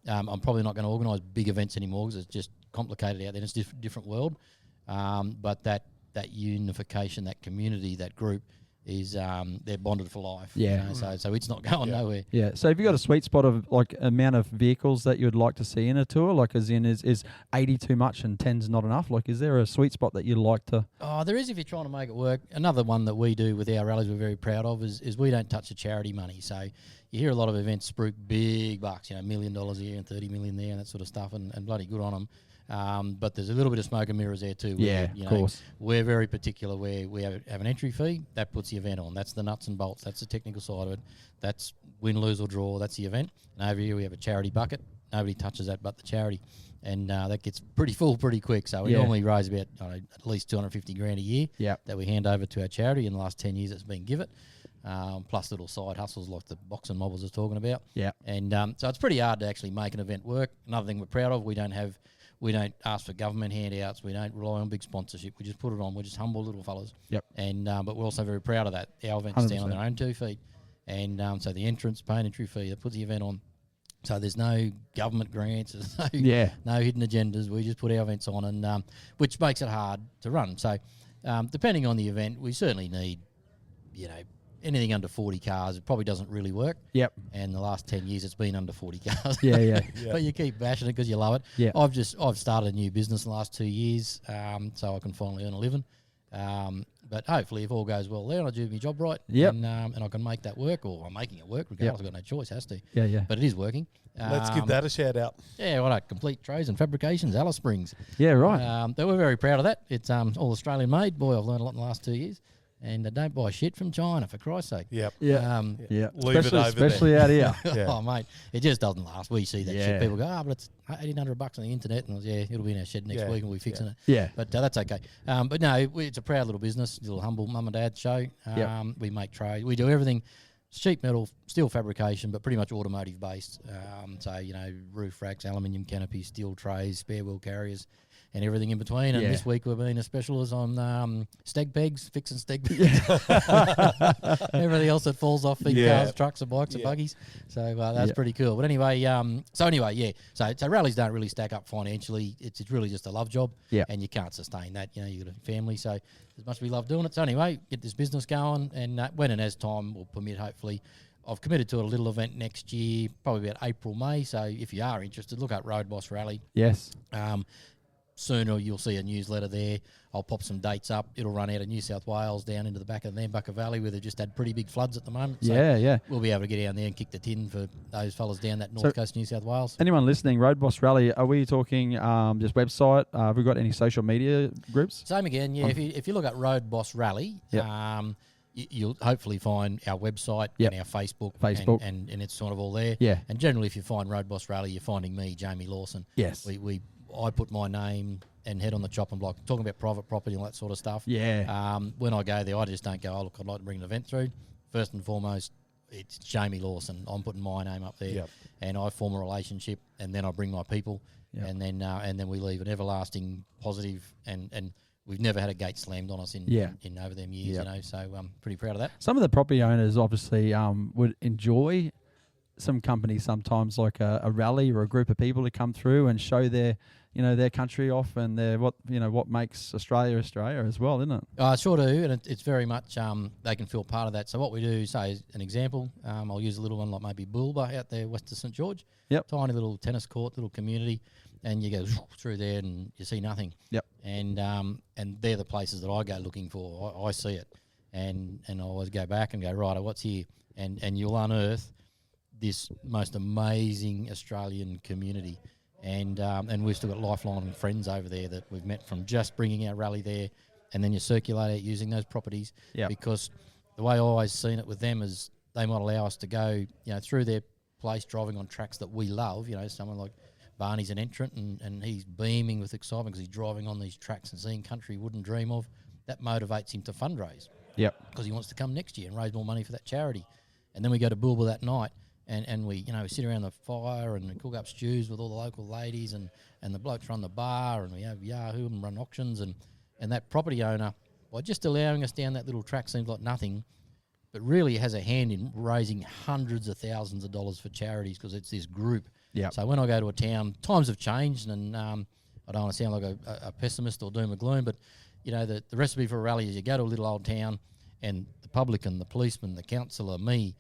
I'm probably not going to organise big events anymore because it's just complicated out there. It's a different world. But that unification, that community, that group is they're bonded for life. Yeah. You know, so it's not going nowhere. Yeah. So have you got a sweet spot of like amount of vehicles that you would like to see in a tour? Like, as in, is 80 too much and 10's not enough? Like, is there a sweet spot that you'd like to? Oh, there is if you're trying to make it work. Another one that we do with our rallies we're very proud of is we don't touch the charity money. So you hear a lot of events spruik big bucks, you know, $1 million a year and 30 million there and that sort of stuff, and bloody good on them. But there's a little bit of smoke and mirrors there too. Yeah, you of course. We're very particular where we have an entry fee. That puts the event on. That's the nuts and bolts. That's the technical side of it. That's win, lose or draw. That's the event. And over here we have a charity bucket. Nobody touches that but the charity. And that gets pretty full pretty quick. So we normally raise about at least 250 grand a year that we hand over to our charity. In the last 10 years it's been given. Plus little side hustles like the boxing mob was talking about. Yeah. And so it's pretty hard to actually make an event work. Another thing we're proud of, we don't ask for government handouts. We don't rely on big sponsorship. We just put it on. We're just humble little fellas. Yep. And but we're also very proud of that. Our events stand on their own 2 feet. And so the entrance, pay an entry fee, that puts the event on. So there's no government grants. There's no hidden agendas. We just put our events on, and which makes it hard to run. So depending on the event, we certainly need, anything under 40 cars. It probably doesn't really work. Yep. And the last 10 years, it's been under 40 cars. Yeah. But you keep bashing it because you love it. Yeah. I've started a new business in the last 2 years, so I can finally earn a living. But hopefully, if all goes well there, and I do my job right, Yep. and I can make that work, or I'm making it work regardless. I've got no choice, has to. Yeah, yeah. But it is working. Let's give that a shout out. Yeah, what Complete Trays and Fabrications, Alice Springs. Yeah, right. But we're very proud of that. It's all Australian made. Boy, I've learned a lot in the last 2 years. And don't buy shit from China, for Christ's sake. Yep. Yeah. Yeah. Leave it over especially there. out here. Yeah. Oh, mate, it just doesn't last. We see that Yeah. shit. People go, but it's $1,800 on the internet. And it'll be in our shed next Yeah. week and we'll be fixing it. Yeah. But that's okay. But no, it's a proud little business, little humble mum and dad show. We make trays. We do everything. Sheet metal, steel fabrication, but pretty much automotive based. So, roof racks, aluminium canopies, steel trays, spare wheel carriers, and everything in between. And this week we've been a specialist on steg pegs, fixing steg pegs. Everything else that falls off cars, trucks, and bikes and buggies. So that's pretty cool. But anyway, So rallies don't really stack up financially. It's really just a love job, and you can't sustain that. You've got a family, so there's much we love doing it. So anyway, get this business going, and when and as time will permit, hopefully. I've committed to a little event next year, probably about April, May. So if you are interested, look up Road Boss Rally. Yes. Sooner you'll see a newsletter there. I'll pop some dates up. It'll run out of New South Wales down into the back of the Nambucca Valley where they've just had pretty big floods at the moment. So we'll be able to get down there and kick the tin for those fellas down that north coast of New South Wales. Anyone listening, Road Boss Rally, are we talking just website? Have we got any social media groups? Same again, yeah. If you look at Road Boss Rally, you'll hopefully find our website and our Facebook. And it's sort of all there. Yeah. And generally, if you find Road Boss Rally, you're finding me, Jamie Lawson. Yes. I put my name and head on the chopping block, talking about private property and all that sort of stuff. Yeah. When I go there, I just don't go, look, I'd like to bring an event through. First and foremost, it's Jamie Lawson. I'm putting my name up there, and I form a relationship, and then I bring my people, and then we leave an everlasting positive, and we've never had a gate slammed on us in over them years, so I'm pretty proud of that. Some of the property owners obviously would enjoy some companies sometimes, like a rally or a group of people to come through and show their country off and what makes Australia as well, isn't it? I sure do, and it's very much they can feel part of that. So what we do, say as an example, I'll use a little one like maybe Bulba out there west of St George. Yep. Tiny little tennis court, little community, and you go through there and you see nothing. Yep. And they're the places that I go looking for. I see it, and I always go back and go, right, what's here? And you'll unearth this most amazing Australian community. And we've still got lifelong friends over there that we've met from just bringing our rally there, and then you circulate it using those properties. Because the way I always seen it with them is they might allow us to go, through their place, driving on tracks that we love. Someone like Barney's an entrant, and he's beaming with excitement because he's driving on these tracks and seeing country he wouldn't dream of. That motivates him to fundraise. Yep. Because he wants to come next year and raise more money for that charity. And then we go to Bulba that night. And we, we sit around the fire and we cook up stews with all the local ladies and the blokes run the bar and we have Yahoo and run auctions and that property owner, by just allowing us down that little track seems like nothing, but really has a hand in raising hundreds of thousands of dollars for charities because it's this group. Yeah. So when I go to a town, times have changed and I don't want to sound like a pessimist or doom and gloom, but, the recipe for a rally is you go to a little old town and the publican, the policeman, the councillor, me,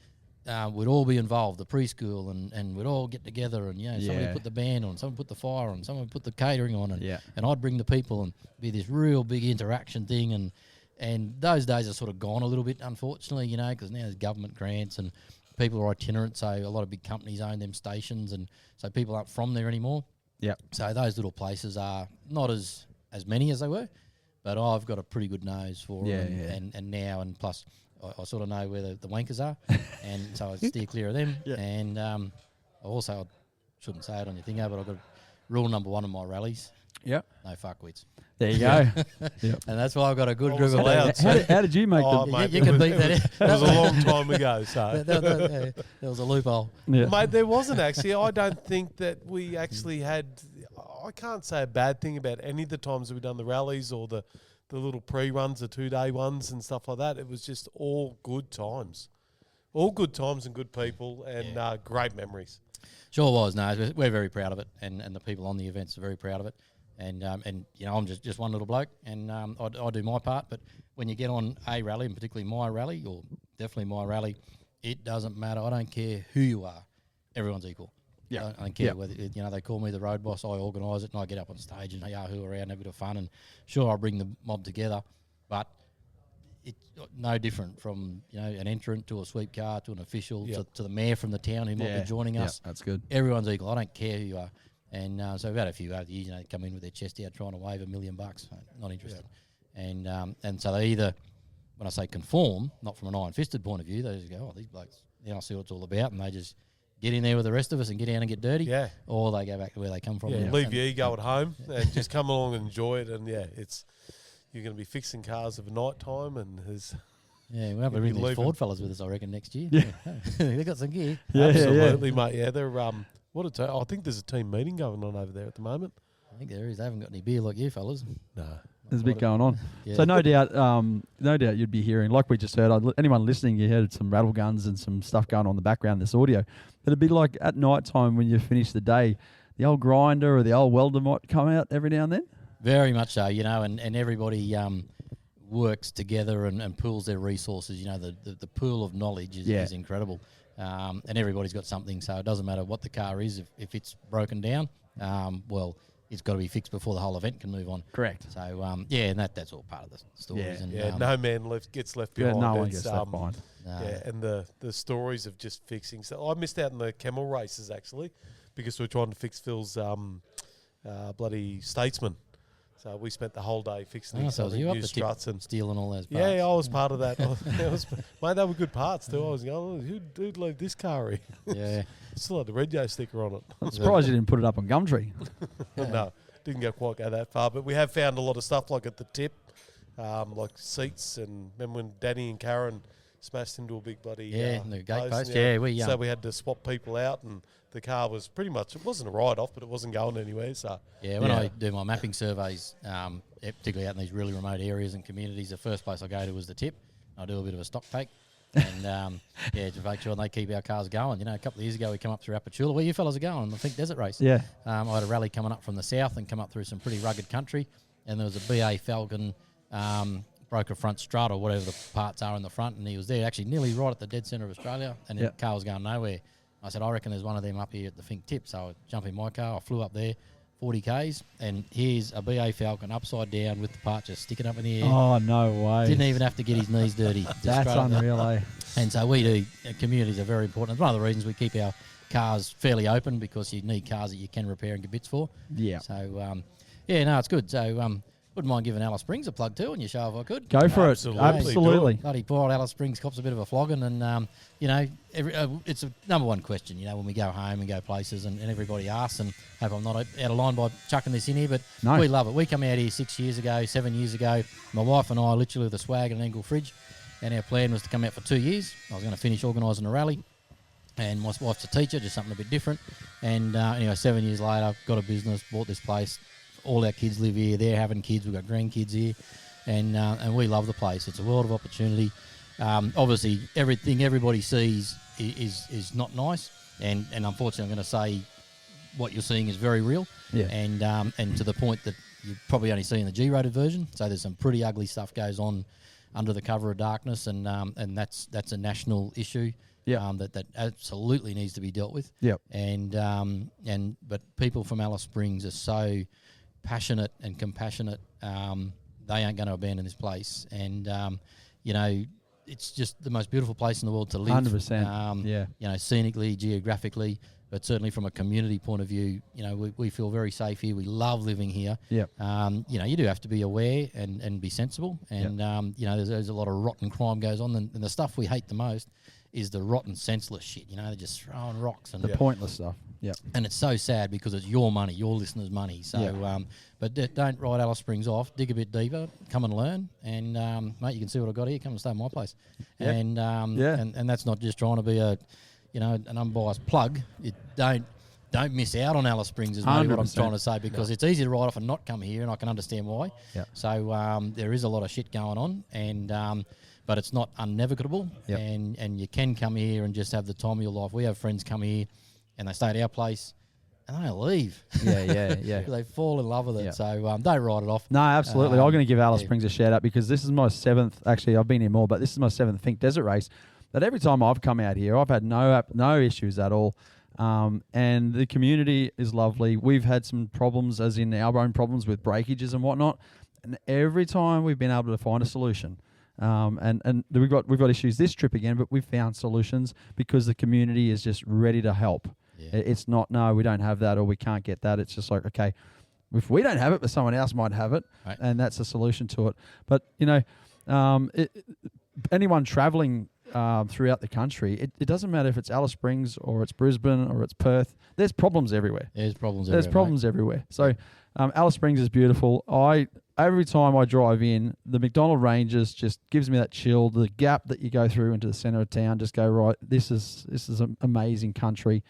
we'd all be involved, the preschool, and we'd all get together and, somebody put the band on, someone put the fire on, someone put the catering on, and I'd bring the people and be this real big interaction thing. And those days are sort of gone a little bit, unfortunately, because now there's government grants and people are itinerant, so a lot of big companies own them stations, and so people aren't from there anymore. Yeah. So those little places are not as many as they were, but I've got a pretty good nose for them, and now, and plus I sort of know where the wankers are, and so I steer clear of them. And I also, I shouldn't say it on your thing, but I've got rule number 1 of my rallies. Yep. No fuckwits. There you go. Yep. And that's why I've got a good group of How did you make them? Mate, you can beat that. It was a long time ago, so. There was a loophole. Yeah. Mate, there wasn't actually. I don't think that we actually had, I can't say a bad thing about any of the times that we've done the rallies or the little pre-runs, the 2-day ones and stuff like that. It was just all good times. All good times and good people and great memories. Sure was. No, we're very proud of it, and the people on the events are very proud of it. And I'm just one little bloke, and I do my part. But when you get on a rally, and particularly my rally, or definitely my rally, it doesn't matter. I don't care who you are. Everyone's equal. Yeah, I don't care whether they call me the road boss. I organise it, and I get up on stage and Yahoo around, have a bit of fun, and sure, I bring the mob together. but it's no different from an entrant to a sweep car to an official to the mayor from the town who might be joining us. That's good. Everyone's equal. I don't care who you are. And so we've had a few over the years, come in with their chest out trying to wave $1 million. Not interested. Yeah. And so they either, when I say conform, not from an iron-fisted point of view, they just go, these blokes, I see what it's all about, and they just get in there with the rest of us and get down and get dirty. Yeah. Or they go back to where they come from. Yeah, leave your ego at home and just come along and enjoy it. And you're going to be fixing cars of night time, and there's. Yeah, we'll have to bring these Ford fellas with us, I reckon, next year. Yeah. They've got some gear. Absolutely, mate. Yeah, they're what a I think there's a team meeting going on over there at the moment. I think there is. They haven't got any beer like you fellas. No. There's a bit going on. Yeah. So no doubt you'd be hearing, like we just heard, anyone listening, you heard some rattle guns and some stuff going on in the background, this audio. But it'd be like at night time when you finish the day, the old grinder or the old welder might come out every now and then? Very much so, and everybody works together and pools their resources. The pool of knowledge is incredible. And everybody's got something, so it doesn't matter what the car is. If it's broken down, it's got to be fixed before the whole event can move on. Correct. So, and that's all part of the stories. No man gets left behind. No one gets left behind. And the stories of just fixing. So I missed out on the camel races, actually, because we were trying to fix Phil's bloody Statesman. So we spent the whole day fixing these new struts and stealing all those parts. Yeah, I was part of that. Mate, they were good parts too. I was going, who'd leave this car here? Yeah. Still had the Rego sticker on it. I'm surprised you didn't put it up on Gumtree. No, didn't go that far. But we have found a lot of stuff like at the tip, like seats. And remember when Danny and Karen smashed into a big bloody the gate post. So we had to swap people out, and the car was pretty much, it wasn't a ride-off, but it wasn't going anywhere. So when I do my mapping surveys, particularly out in these really remote areas and communities, the first place I go to is the tip. I do a bit of a stock take. And to make sure they keep our cars going. A couple of years ago we come up through Apachula. Where you fellas are going? The FINKE Desert Race. Yeah. I had a rally coming up from the south and come up through some pretty rugged country, and there was a BA Falcon broke a front strut or whatever the parts are in the front, and he was there actually nearly right at the dead centre of Australia, and the car was going nowhere. I said, I reckon there's one of them up here at the FINKE tip. So I jump in my car, I flew up there, 40 Ks, and here's a BA Falcon upside down with the part just sticking up in the air. Oh, no way. Didn't even have to get his knees dirty. That's unreal, eh? And so we do, communities are very important. It's one of the reasons we keep our cars fairly open, because you need cars that you can repair and get bits for. Yeah. So, it's good. So, wouldn't mind giving Alice Springs a plug too on your show if I could. Go for it. Absolutely. Bloody poor old Alice Springs cops a bit of a flogging, and it's a number one question. When we go home and go places, and everybody asks, and hope I'm not out of line by chucking this in here, but we love it. We come out here 7 years ago. My wife and I literally with a swag and an angle fridge, and our plan was to come out for 2 years. I was going to finish organising a rally, and my wife's a teacher, just something a bit different. And anyway, 7 years later, got a business, bought this place. All our kids live here. They're having kids. We've got grandkids here, and we love the place. It's a world of opportunity. Obviously, everything everybody sees is not nice, and unfortunately, I'm going to say what you're seeing is very real. Yeah. And to the point that you're probably only seeing the G-rated version. So there's some pretty ugly stuff goes on under the cover of darkness, and that's a national issue. Yeah. That absolutely needs to be dealt with. Yep. But people from Alice Springs are so passionate and compassionate. They aren't going to abandon this place, and it's just the most beautiful place in the world to live. 100%. Scenically, geographically, but certainly from a community point of view, we feel very safe here. We love living here. Yep. You do have to be aware and be sensible, and there's a lot of rotten crime goes on, and the stuff we hate the most is the rotten, senseless shit. They're just throwing rocks and the pointless stuff. Yeah, and it's so sad because it's your money, your listeners' money. So, but don't write Alice Springs off. Dig a bit deeper. Come and learn. And mate, you can see what I got here. Come and stay at my place. Yep. And that's not just trying to be an unbiased plug. Don't miss out on Alice Springs is maybe what I'm trying to say, because it's easy to write off and not come here, and I can understand why. Yep. So there is a lot of shit going on, and but it's not unnavigable. Yep. And you can come here and just have the time of your life. We have friends come here, and they stay at our place, and they don't leave. Yeah. They fall in love with it. Yeah. So don't write it off. No, absolutely. I'm going to give Alice Springs a shout out, because this is my 7th. Actually, I've been here more, but this is my 7th FINKE Desert Race. That every time I've come out here, I've had no issues at all. And the community is lovely. We've had some problems, as in our own problems with breakages and whatnot. And every time we've been able to find a solution, and we've got issues this trip again, but we've found solutions because the community is just ready to help. Yeah. It's not, no, we don't have that or we can't get that. It's just like, okay, if we don't have it, but someone else might have it, Right. and that's a solution to it. But, anyone traveling throughout the country, it doesn't matter if it's Alice Springs or it's Brisbane or it's Perth. There's problems everywhere. There's problems everywhere. So Alice Springs is beautiful. Every time I drive in, the McDonald Ranges just gives me that chill. The gap that you go through into the centre of town, just go, right, this is an amazing country.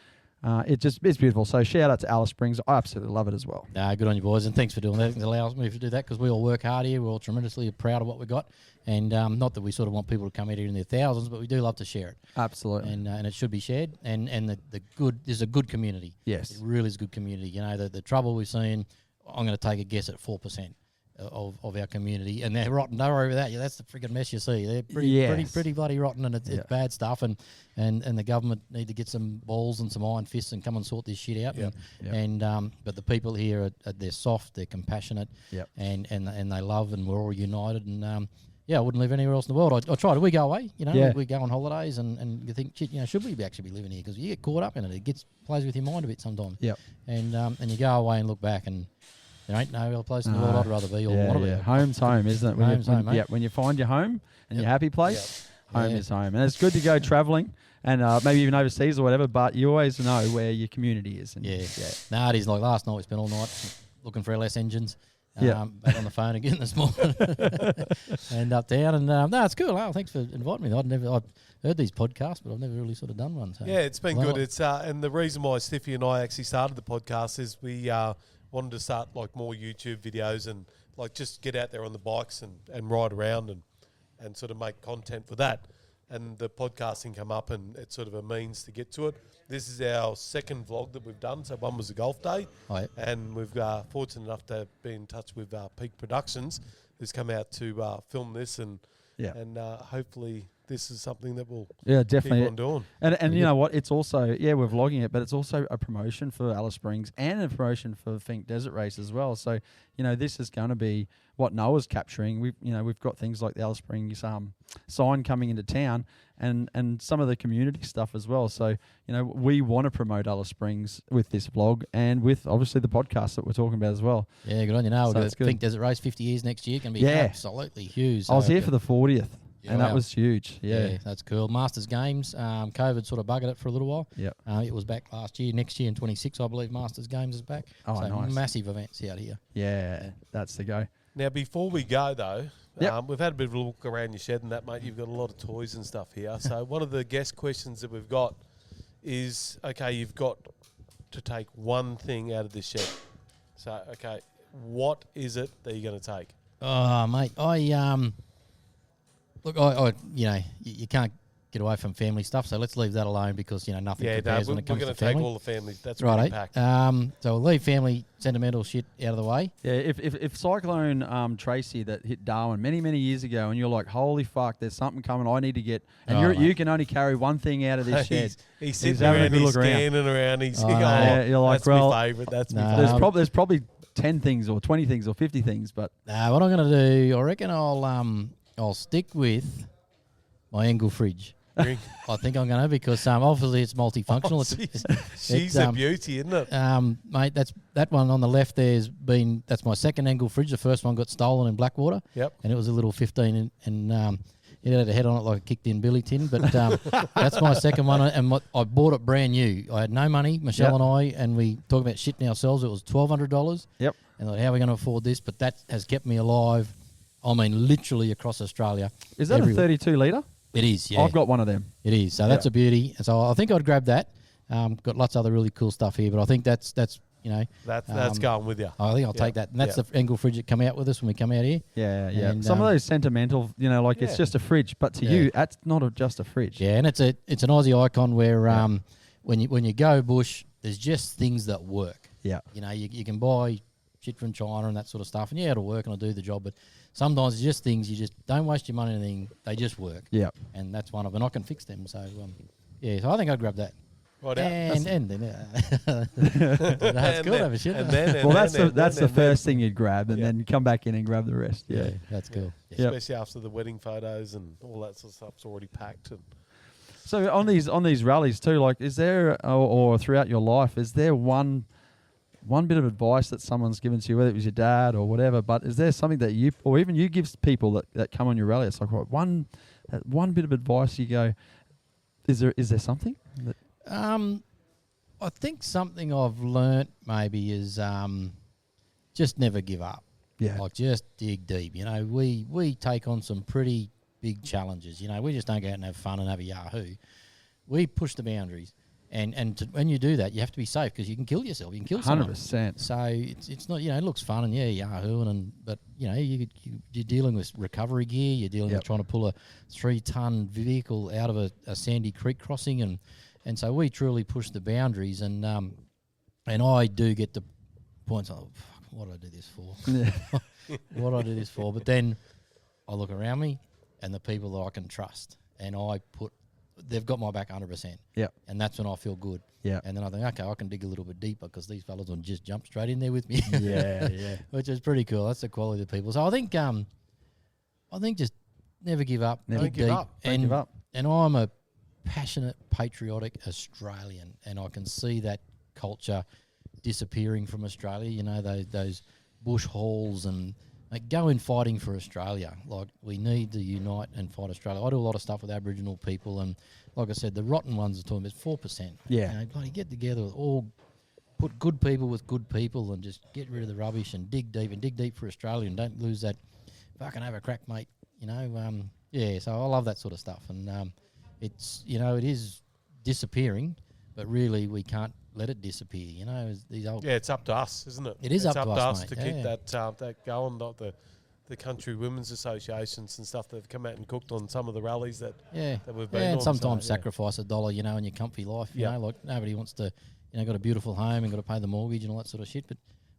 It's beautiful. So shout out to Alice Springs. I absolutely love it as well. Good on you, boys, and thanks for doing that. It allows me to do that because we all work hard here. We're all tremendously proud of what we got, and not that we sort of want people to come out here in their thousands, but we do love to share it. Absolutely. And it should be shared. And the good, there's a good community. Yes. It really is a good community. The trouble we've seen, I'm going to take a guess at 4%. Of our community, and they're rotten. Don't worry about that. Yeah, that's the freaking mess you see. They're pretty bloody rotten, and it's bad stuff. And the government need to get some balls and some iron fists and come and sort this shit out. But the people here they're soft, they're compassionate, and they love, and we're all united. And I wouldn't live anywhere else in the world. I try to. We go away, we go on holidays, and you think, shit, should we actually be living here? Because you get caught up in it. It plays with your mind a bit sometimes. Yep. And you go away and look back and. There ain't no other place in the world I'd rather be or want to be. Home's home, isn't it? Home's home, mate. When you find your home and your happy place, home is home. And it's good to go travelling and maybe even overseas or whatever, but you always know where your community is. And No, it is. Like last night, we spent all night looking for LS engines. Back on the phone again this morning and up down. And no, it's cool. Oh, thanks for inviting me. I've heard these podcasts, but I've never really sort of done one. So. Yeah, it's been good. It's and the reason why Stiffy and I actually started the podcast is we wanted to start like more YouTube videos and like just get out there on the bikes and ride around and sort of make content for that. And the podcasting come up and it's sort of a means to get to it. This is our second vlog that we've done. So one was a golf day. And we've fortunate enough to be in touch with Peak Productions who's come out to film this and hopefully this is something that we'll definitely keep on doing. And you know what? It's also, we're vlogging it, but it's also a promotion for Alice Springs and a promotion for FINKE Desert Race as well. So, this is going to be what Noah's capturing. We've got things like the Alice Springs sign coming into town and some of the community stuff as well. So, we want to promote Alice Springs with this vlog and with obviously the podcast that we're talking about as well. Yeah, good on you. We've got FINKE Desert Race 50 years next year. Can be absolutely huge. So I was here for the 40th. And that was huge. Yeah, that's cool. Masters Games, COVID sort of buggered it for a little while. Yep. It was back last year. Next year in 26, I believe Masters Games is back. Oh, so nice. Massive events out here. Yeah, that's the go. Now, before we go, though, we've had a bit of a look around your shed and that, mate. You've got a lot of toys and stuff here. So one of the guest questions that we've got is, okay, you've got to take one thing out of this shed. So, okay, what is it that you're going to take? Oh, mate, Look, you can't get away from family stuff, so let's leave that alone because, nothing compares when it comes to family. We're going to take all the family. That's right. Packed. So we'll leave family sentimental shit out of the way. Yeah, if Cyclone Tracy that hit Darwin many, many years ago and you're like, holy fuck, there's something coming I need to get, and you can only carry one thing out of this shed. He's sitting around, he's scanning around, he's you're like, that's my favourite, that's my favourite. There's probably 10 things or 20 things or 50 things, but... what I'm going to do, I reckon I'll stick with my Engel fridge. I think I'm going to because obviously it's multifunctional. She's a beauty, isn't it? Mate, that one on the left that's my second Engel fridge. The first one got stolen in Blackwater. Yep. And it was a little 15 and it had a head on it like a kicked in billy tin. But that's my second one. And I bought it brand new. I had no money, Michelle and we talked about shitting ourselves. It was $1,200. Yep. And like, how are we going to afford this? But that has kept me alive. I mean, literally across Australia. Is that a 32 litre? It is, yeah. I've got one of them. It is. So that's a beauty. And so I think I'd grab that. Got lots of other really cool stuff here, but I think that's that's going with you. I think I'll take that. And that's the Engel fridge that come out with us when we come out here. Yeah, yeah. And some of those sentimental, it's just a fridge, but to you, that's not just a fridge. Yeah, and it's an Aussie icon where when you go bush, there's just things that work. Yeah. You can buy shit from China and that sort of stuff, and it'll work and it'll do the job, but sometimes it's just things you just don't waste your money on anything. They just work. Yeah. And that's one of them. I can fix them. So, so I think I'd grab that. Right out. And then that's good. Have a shit. That's the first thing you'd grab, and then come back in and grab the rest. Yeah, that's cool. Yep. Especially after the wedding photos and all that sort of stuff's already packed. And So on these rallies too, like, is there or throughout your life, is there one bit of advice that someone's given to you, whether it was your dad or whatever? But is there something that you or even you give people that come on your rally? It's like one bit of advice you go. Is there something? I think something I've learnt maybe is just never give up. Yeah. Like, just dig deep. You know, we take on some pretty big challenges. You know, we just don't go out and have fun and have a yahoo. We push the boundaries. And when you do that, you have to be safe because you can kill yourself. You can kill someone. 100%. So it's not, you know, it looks fun and yahooing, but, you know, you're dealing with recovery gear. You're dealing with trying to pull a 3-ton vehicle out of a Sandy Creek crossing. And so we truly push the boundaries. And I do get the points, oh, fuck, what did I do this for? What did I do this for? But then I look around me and the people that I can trust, and they've got my back 100%. Yeah. And that's when I feel good. Yeah. And then I think, okay, I can dig a little bit deeper because these fellas will just jump straight in there with me. Yeah. Which is pretty cool. That's the quality of the people. So I think just never give up. Never give up. Don't give up. And I'm a passionate, patriotic Australian, and I can see that culture disappearing from Australia. You know, those bush halls and go in fighting for Australia. Like, we need to unite and fight Australia. I do a lot of stuff with Aboriginal people, and like I said, the rotten ones are talking about 4%. Yeah. You know, bloody get together with put good people with good people and just get rid of the rubbish and dig deep for Australia, and don't lose that fucking have a crack, mate. You know, so I love that sort of stuff. And it's, you know, it is disappearing, but really we can't let it disappear. You know, these old. Yeah, it's up to us, isn't it? It is up to us, to mate. keep that going. Not the country women's associations and stuff that have come out and cooked on some of the rallies that we've been on. And sometimes sacrifice $1, you know, in your comfy life. You know, like nobody wants to, you know, got a beautiful home and got to pay the mortgage and all that sort of shit. But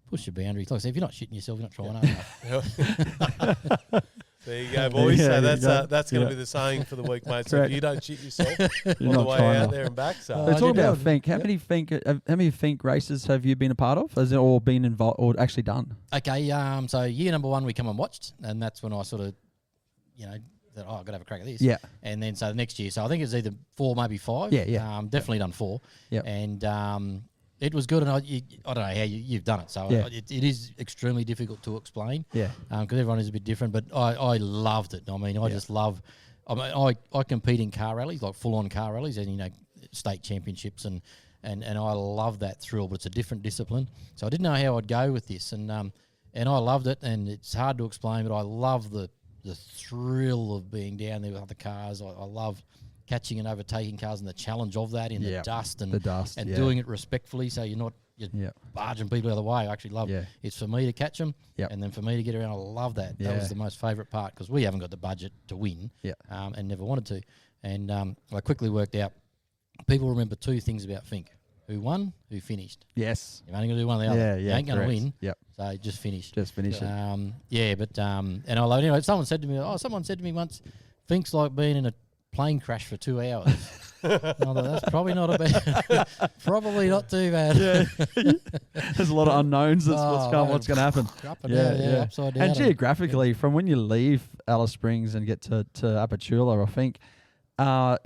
push your boundaries. Like I say, if you're not shitting yourself, you're not trying hard enough. There you go, boys. So that's going to be the saying for the week, mate. So if you don't shit yourself on the way out there and back. So talk about FINKE. How many FINKE races have you been a part of? Has it all been involved or actually done? Okay, so year number 1 we come and watched, and that's when I sort of, you know, that I've got to have a crack at this. Yeah. And then so the next year, so I think it's either 4, maybe 5. Yeah. Definitely done 4. Yeah. And it was good, and I don't know how you've done it, so it is extremely difficult to explain. Yeah. Because everyone is a bit different, but I loved it. I mean, I just love. I mean, I compete in car rallies, like full-on car rallies, and, you know, state championships, and I love that thrill. But it's a different discipline, so I didn't know how I'd go with this, and I loved it, and it's hard to explain, but I love the thrill of being down there with other cars. I love catching and overtaking cars and the challenge of that in the dust and doing it respectfully, so you're barging people out of the way. I actually love it's for me to catch them and then for me to get around. I love that. That was the most favourite part because we haven't got the budget to win and never wanted to. And I quickly worked out people remember 2 things about FINKE: who won, who finished. Yes. You're only going to do one or the other. You ain't going to win. Yep. So just finish. Just finish it. And I love it. Anyway, someone said to me once, FINKE's like being in a plane crash for 2 hours. I thought, that's probably not probably not too bad. There's a lot of unknowns. What's going to happen. Up and down, upside down. And geographically, from when you leave Alice Springs and get to Apachula, I think,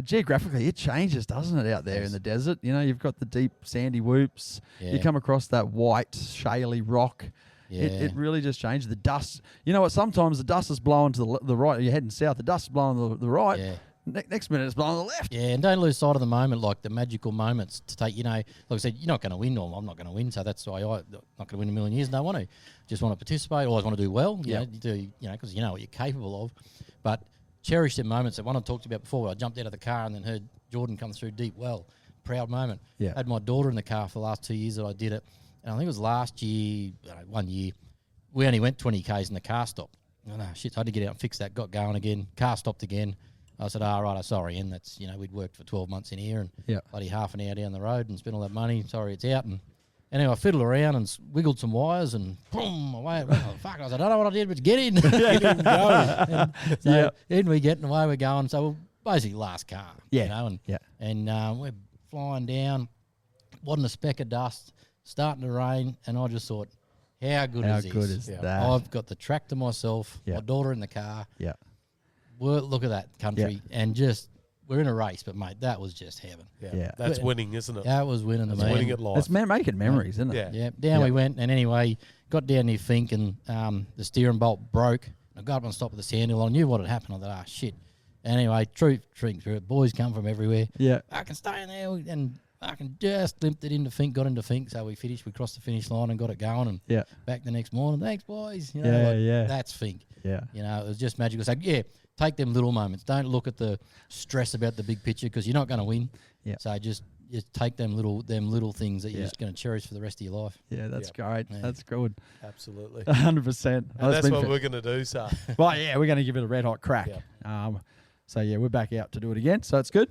geographically it changes, doesn't it, out there in the desert? You know, you've got the deep sandy whoops. You come across that white shaly rock. It really just changed. The dust. You know what? Sometimes the dust is blowing to the right. You're heading south. The dust is blowing to the right. Yeah. Next minute it's blowing to the left. Yeah, and don't lose sight of the moment, like the magical moments to take. You know, like I said, you're not going to win, or I'm not going to win, so that's why I'm not going to win a million years. Don't want to. Just want to participate. Always want to do well. You know, because you know what you're capable of. But cherish the moments. That one I talked about before, where I jumped out of the car and then heard Jordan come through deep well. Proud moment. Yeah. Had my daughter in the car for the last 2 years that I did it, and I think it was last year, 1 year. We only went 20 Ks and the car stopped. Oh, no, shit, I had to get out and fix that. Got going again. Car stopped again. I said, right, sorry. And that's, we'd worked for 12 months in here and bloody half an hour down the road and spent all that money. Sorry, it's out. And anyway, I fiddled around and wiggled some wires and boom, away. Fuck, I said, I don't know what I did, but get in. Get in and go. And so in we get and away we're going. So basically last car, and we're flying down. Wasn't a speck of dust. Starting to rain, and I just thought, how good is this? I've got the track to myself. My daughter in the car. Yeah. Look at that country, and just we're in a race, but mate, that was just heaven. Yeah. That's winning, isn't it? That was winning. That's winning at life. It's making memories, isn't it? Yeah. Down we went, and anyway, got down near Fink, and the steering bolt broke. I got up on top of the sand hill. I knew what had happened. I thought, shit. Anyway, through it. Boys come from everywhere. Yeah. I can stay in there, and I can just limped it into Fink, got into Fink. So we finished. We crossed the finish line and got it going. And back the next morning. Thanks, boys. You know, that's Fink. Yeah. You know, it was just magical. So take them little moments. Don't look at the stress about the big picture because you're not going to win. Yeah. So just take them little things that you're just going to cherish for the rest of your life. Yeah, that's great. Yeah. That's good. Absolutely. 100%. And that's what we're going to do, so. Well, yeah, we're going to give it a red hot crack. Yeah. So yeah, we're back out to do it again. So it's good.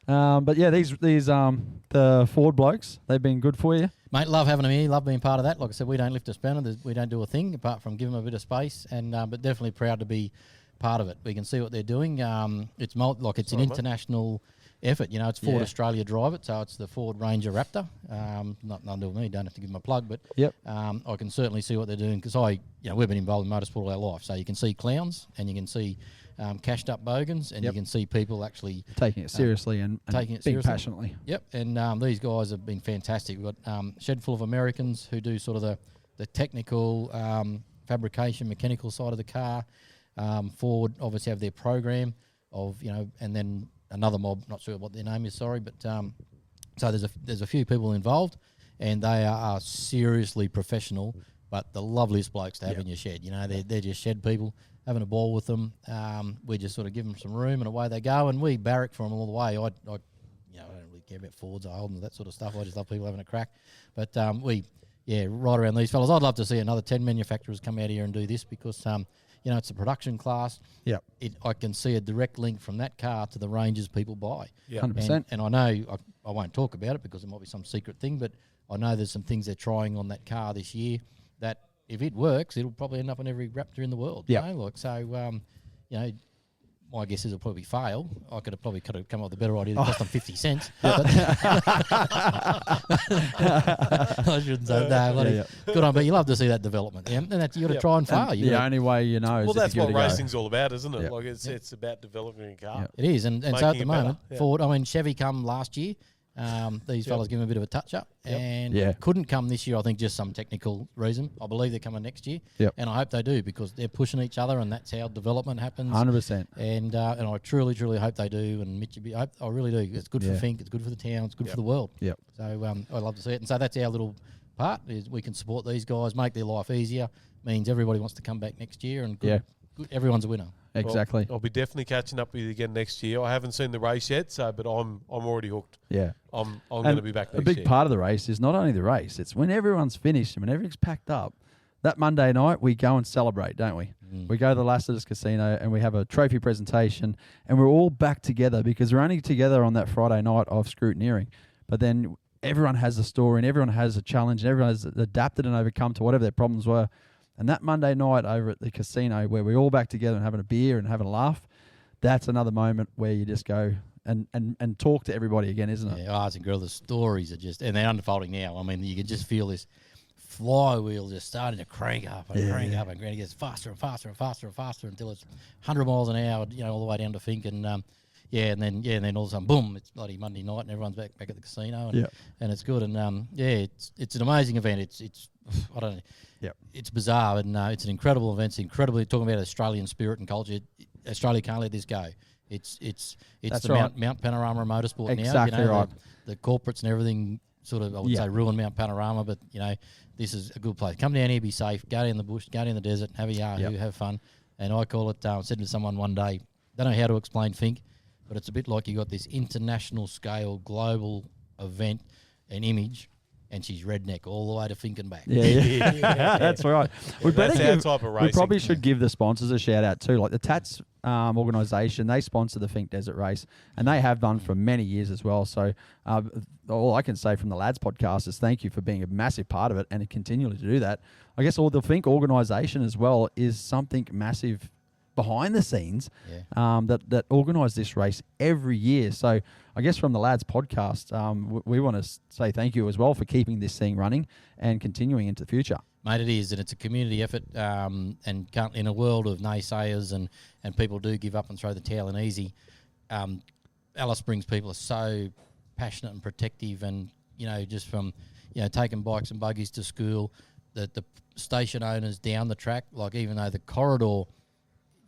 But yeah, these the Ford blokes, they've been good for you. Mate, love having them here. Love being part of that. Like I said, we don't lift a spanner. We don't do a thing apart from give them a bit of space. And but definitely proud to be part of it. We can see what they're doing. It's an international effort. You know, it's Ford Australia Drive It, so it's the Ford Ranger Raptor. Not none to me. Don't have to give them a plug, but I can certainly see what they're doing because we've been involved in motorsport all our life. So you can see clowns and you can see cashed up bogans, and you can see people actually taking it seriously and taking it seriously. Passionately. Yep, and these guys have been fantastic. We've got a shed full of Americans who do sort of the technical fabrication, mechanical side of the car. Ford obviously have their program of, and then another mob, not sure what their name is, sorry, but so there's a few people involved, and they are seriously professional, but the loveliest blokes to have in your shed. You know, they're just shed people, having a ball with them. We just sort of give them some room and away they go, and we barrack for them all the way. I don't really care about Fords or Holdens, that sort of stuff. I just love people having a crack. But right around these fellas. I'd love to see another 10 manufacturers come out here and do this because it's a production class. Yep. I can see a direct link from that car to the Rangers people buy. Yep. 100%. And I know, I won't talk about it because it might be some secret thing, but I know there's some things they're trying on that car this year that if it works, it'll probably end up on every Raptor in the world. Yeah. My guess is it'll probably fail. I could have come up with a better idea that cost them 50 cents. I shouldn't say that. Good on, but you love to see that development. Yeah? And that's, you got to try and fail. The only way you know is that's if you what racing's all about, isn't it? Yep. Like it's about developing a car. Yep. It is, and so at the moment, Ford, Chevy come last year. These fellas give them a bit of a touch-up and couldn't come this year, I think, just some technical reason. I believe they're coming next year, and I hope they do because they're pushing each other and that's how development happens. 100%. And I truly, truly hope they do, and Mitsubishi, I really do. It's good for Fink, it's good for the town, it's good for the world. Yep. So I love to see it. And so that's our little part, is we can support these guys, make their life easier, means everybody wants to come back next year, and everyone's a winner. Exactly. Well, I'll be definitely catching up with you again next year. I haven't seen the race yet, but I'm already hooked. Yeah. I'm going to be back next year. A big part of the race is not only the race, it's when everyone's finished and when everything's packed up. That Monday night, we go and celebrate, don't we? We go to the Lassiter's Casino and we have a trophy presentation, and we're all back together because we're only together on that Friday night of scrutineering. But then everyone has a story and everyone has a challenge and everyone has adapted and overcome to whatever their problems were. And that Monday night over at the casino where we're all back together and having a beer and having a laugh, that's another moment where you just go and talk to everybody again, isn't it? Yeah, it's incredible. The stories are just, and they're unfolding now. I mean, you can just feel this flywheel just starting to crank up and crank up, and it gets faster and faster and faster and faster until it's 100 miles an hour, all the way down to Fink. And and then all of a sudden, boom! It's bloody Monday night, and everyone's back at the casino, and it's good. And it's an amazing event. It's I don't know. Yep. It's bizarre, and it's an incredible event. It's incredibly talking about Australian spirit and culture. Australia can't let this go. It's That's the right. Mount Panorama of motorsport Exactly now. right. The corporates and everything sort of, I would say, ruin Mount Panorama, but this is a good place. Come down here, be safe. Go down the bush, go down the desert, have a yahoo, have fun. And I call it. I said to someone one day, don't know how to explain Fink, but it's a bit like you got this international scale, global event and image, and she's redneck all the way to Fink and back. Yeah. That's right. We probably should give the sponsors a shout out too, like the Tats organisation. They sponsor the FINKE Desert Race, and they have done for many years as well. So all I can say from the Lads podcast is thank you for being a massive part of it and continually to do that. I guess all the FINKE organisation as well is something massive behind the scenes Yeah. that organise this race every year. So I guess from the Lads podcast, we want to say thank you as well for keeping this thing running and continuing into the future. Mate, it is, and it's a community effort, and in a world of naysayers and people do give up and throw the towel in easy, Alice Springs people are so passionate and protective, and, just from, taking bikes and buggies to school, the station owners down the track, like even though the corridor,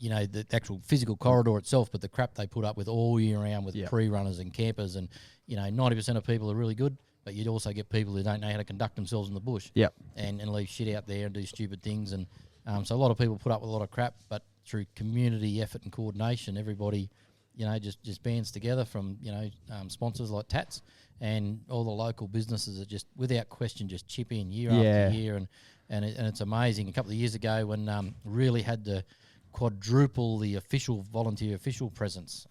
the actual physical corridor itself, but the crap they put up with all year round with pre-runners and campers, and, 90% of people are really good. But you'd also get people who don't know how to conduct themselves in the bush and leave shit out there and do stupid things. And so a lot of people put up with a lot of crap, but through community effort and coordination, everybody, just bands together from, sponsors like Tats and all the local businesses that just, without question, just chip in year after year. And it's amazing. A couple of years ago when really had to quadruple the volunteer official presence,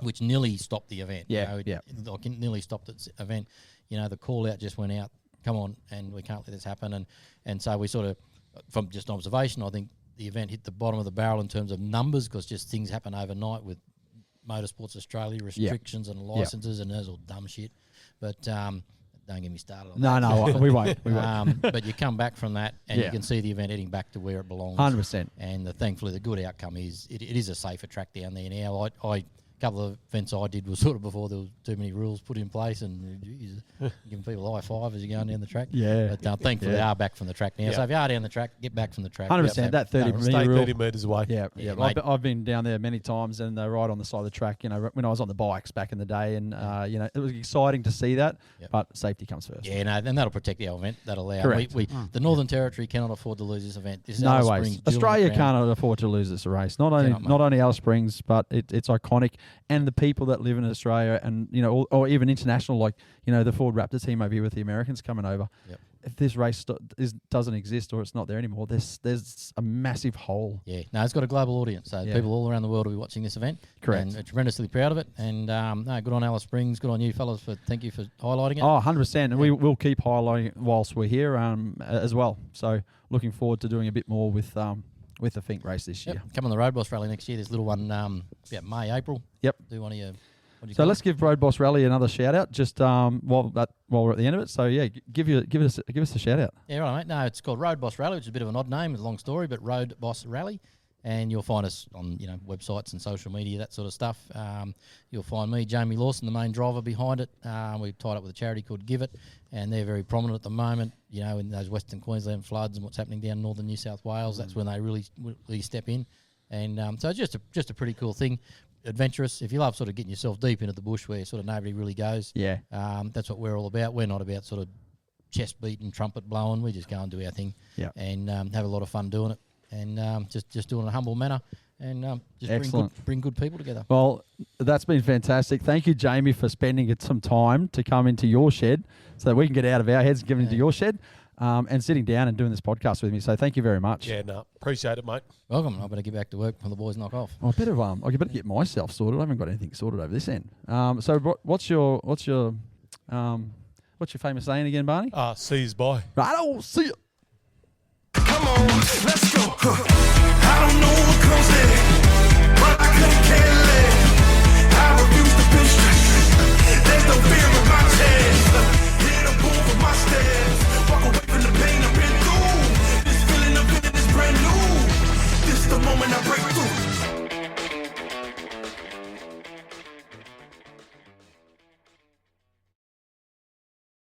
which nearly stopped the event. Like nearly stopped its event. The call out just went out, come on, and we can't let this happen. And so we sort of, from just observation, I think the event hit the bottom of the barrel in terms of numbers, because just things happen overnight with Motorsports Australia restrictions and licenses and those all dumb shit. But don't get me started on that. No, we won't. We won't. But you come back from that and you can see the event heading back to where it belongs. 100%. And thankfully the good outcome is it is a safer track down there now. A couple of events I did was sort of before there was too many rules put in place, and giving people a high five as you're going down the track. But thankfully they are back from the track now. So if you are down the track, get back from the track. 100%. That 30 metre Stay rule. 30 metres away. Yeah. I've been down there many times, and they're right on the side of the track. When I was on the bikes back in the day, and it was exciting to see that. But safety comes first. Yeah, no, and that'll protect our event. That'll allow. Correct. The Northern Territory cannot afford to lose this event. This is No Alice ways. Springs, Australia Jewel Crown. can't afford to lose this race. Not only Alice Springs, but it's iconic, and the people that live in Australia, and or even international, like the Ford Raptor team over here with the Americans coming over. If this race doesn't exist or it's not there anymore, there's a massive hole. Yeah, no, it's got a global audience, so people all around the world will be watching this event. Correct. And we're tremendously proud of it. And good on Alice Springs, good on you fellas thank you for highlighting it. Oh, 100%. And we will keep highlighting it whilst we're here as well. So looking forward to doing a bit more with the FINKE race this year. Come on the Road Boss Rally next year. There's a little one May, April. Yep. Do one of your... So let's give Road Boss Rally another shout out just while we're at the end of it. So give us a shout out. Yeah, right, mate. No, it's called Road Boss Rally, which is a bit of an odd name. It's a long story, but Road Boss Rally, and you'll find us on websites and social media, that sort of stuff. You'll find me, Jamie Lawson, the main driver behind it. We've tied up with a charity called Give It, and they're very prominent at the moment. In those Western Queensland floods and what's happening down northern New South Wales, that's when they really step in. And so it's just a pretty cool thing. Adventurous. If you love sort of getting yourself deep into the bush where sort of nobody really goes, that's what we're all about. We're not about sort of chest beating, trumpet blowing. We just go and do our thing, and have a lot of fun doing it, and just doing it in a humble manner, and just bring good people together. Well, that's been fantastic. Thank you, Jamie, for spending some time to come into your shed so that we can get out of our heads and get into your shed. And sitting down and doing this podcast with me. So thank you very much. Yeah, no, appreciate it, mate. Welcome. I better get back to work before the boys knock off. I better get myself sorted. I haven't got anything sorted over this end. So what's your famous saying again, Barney? See yous bye. Right, I'll see you. Come on, let's go. I don't know what comes next.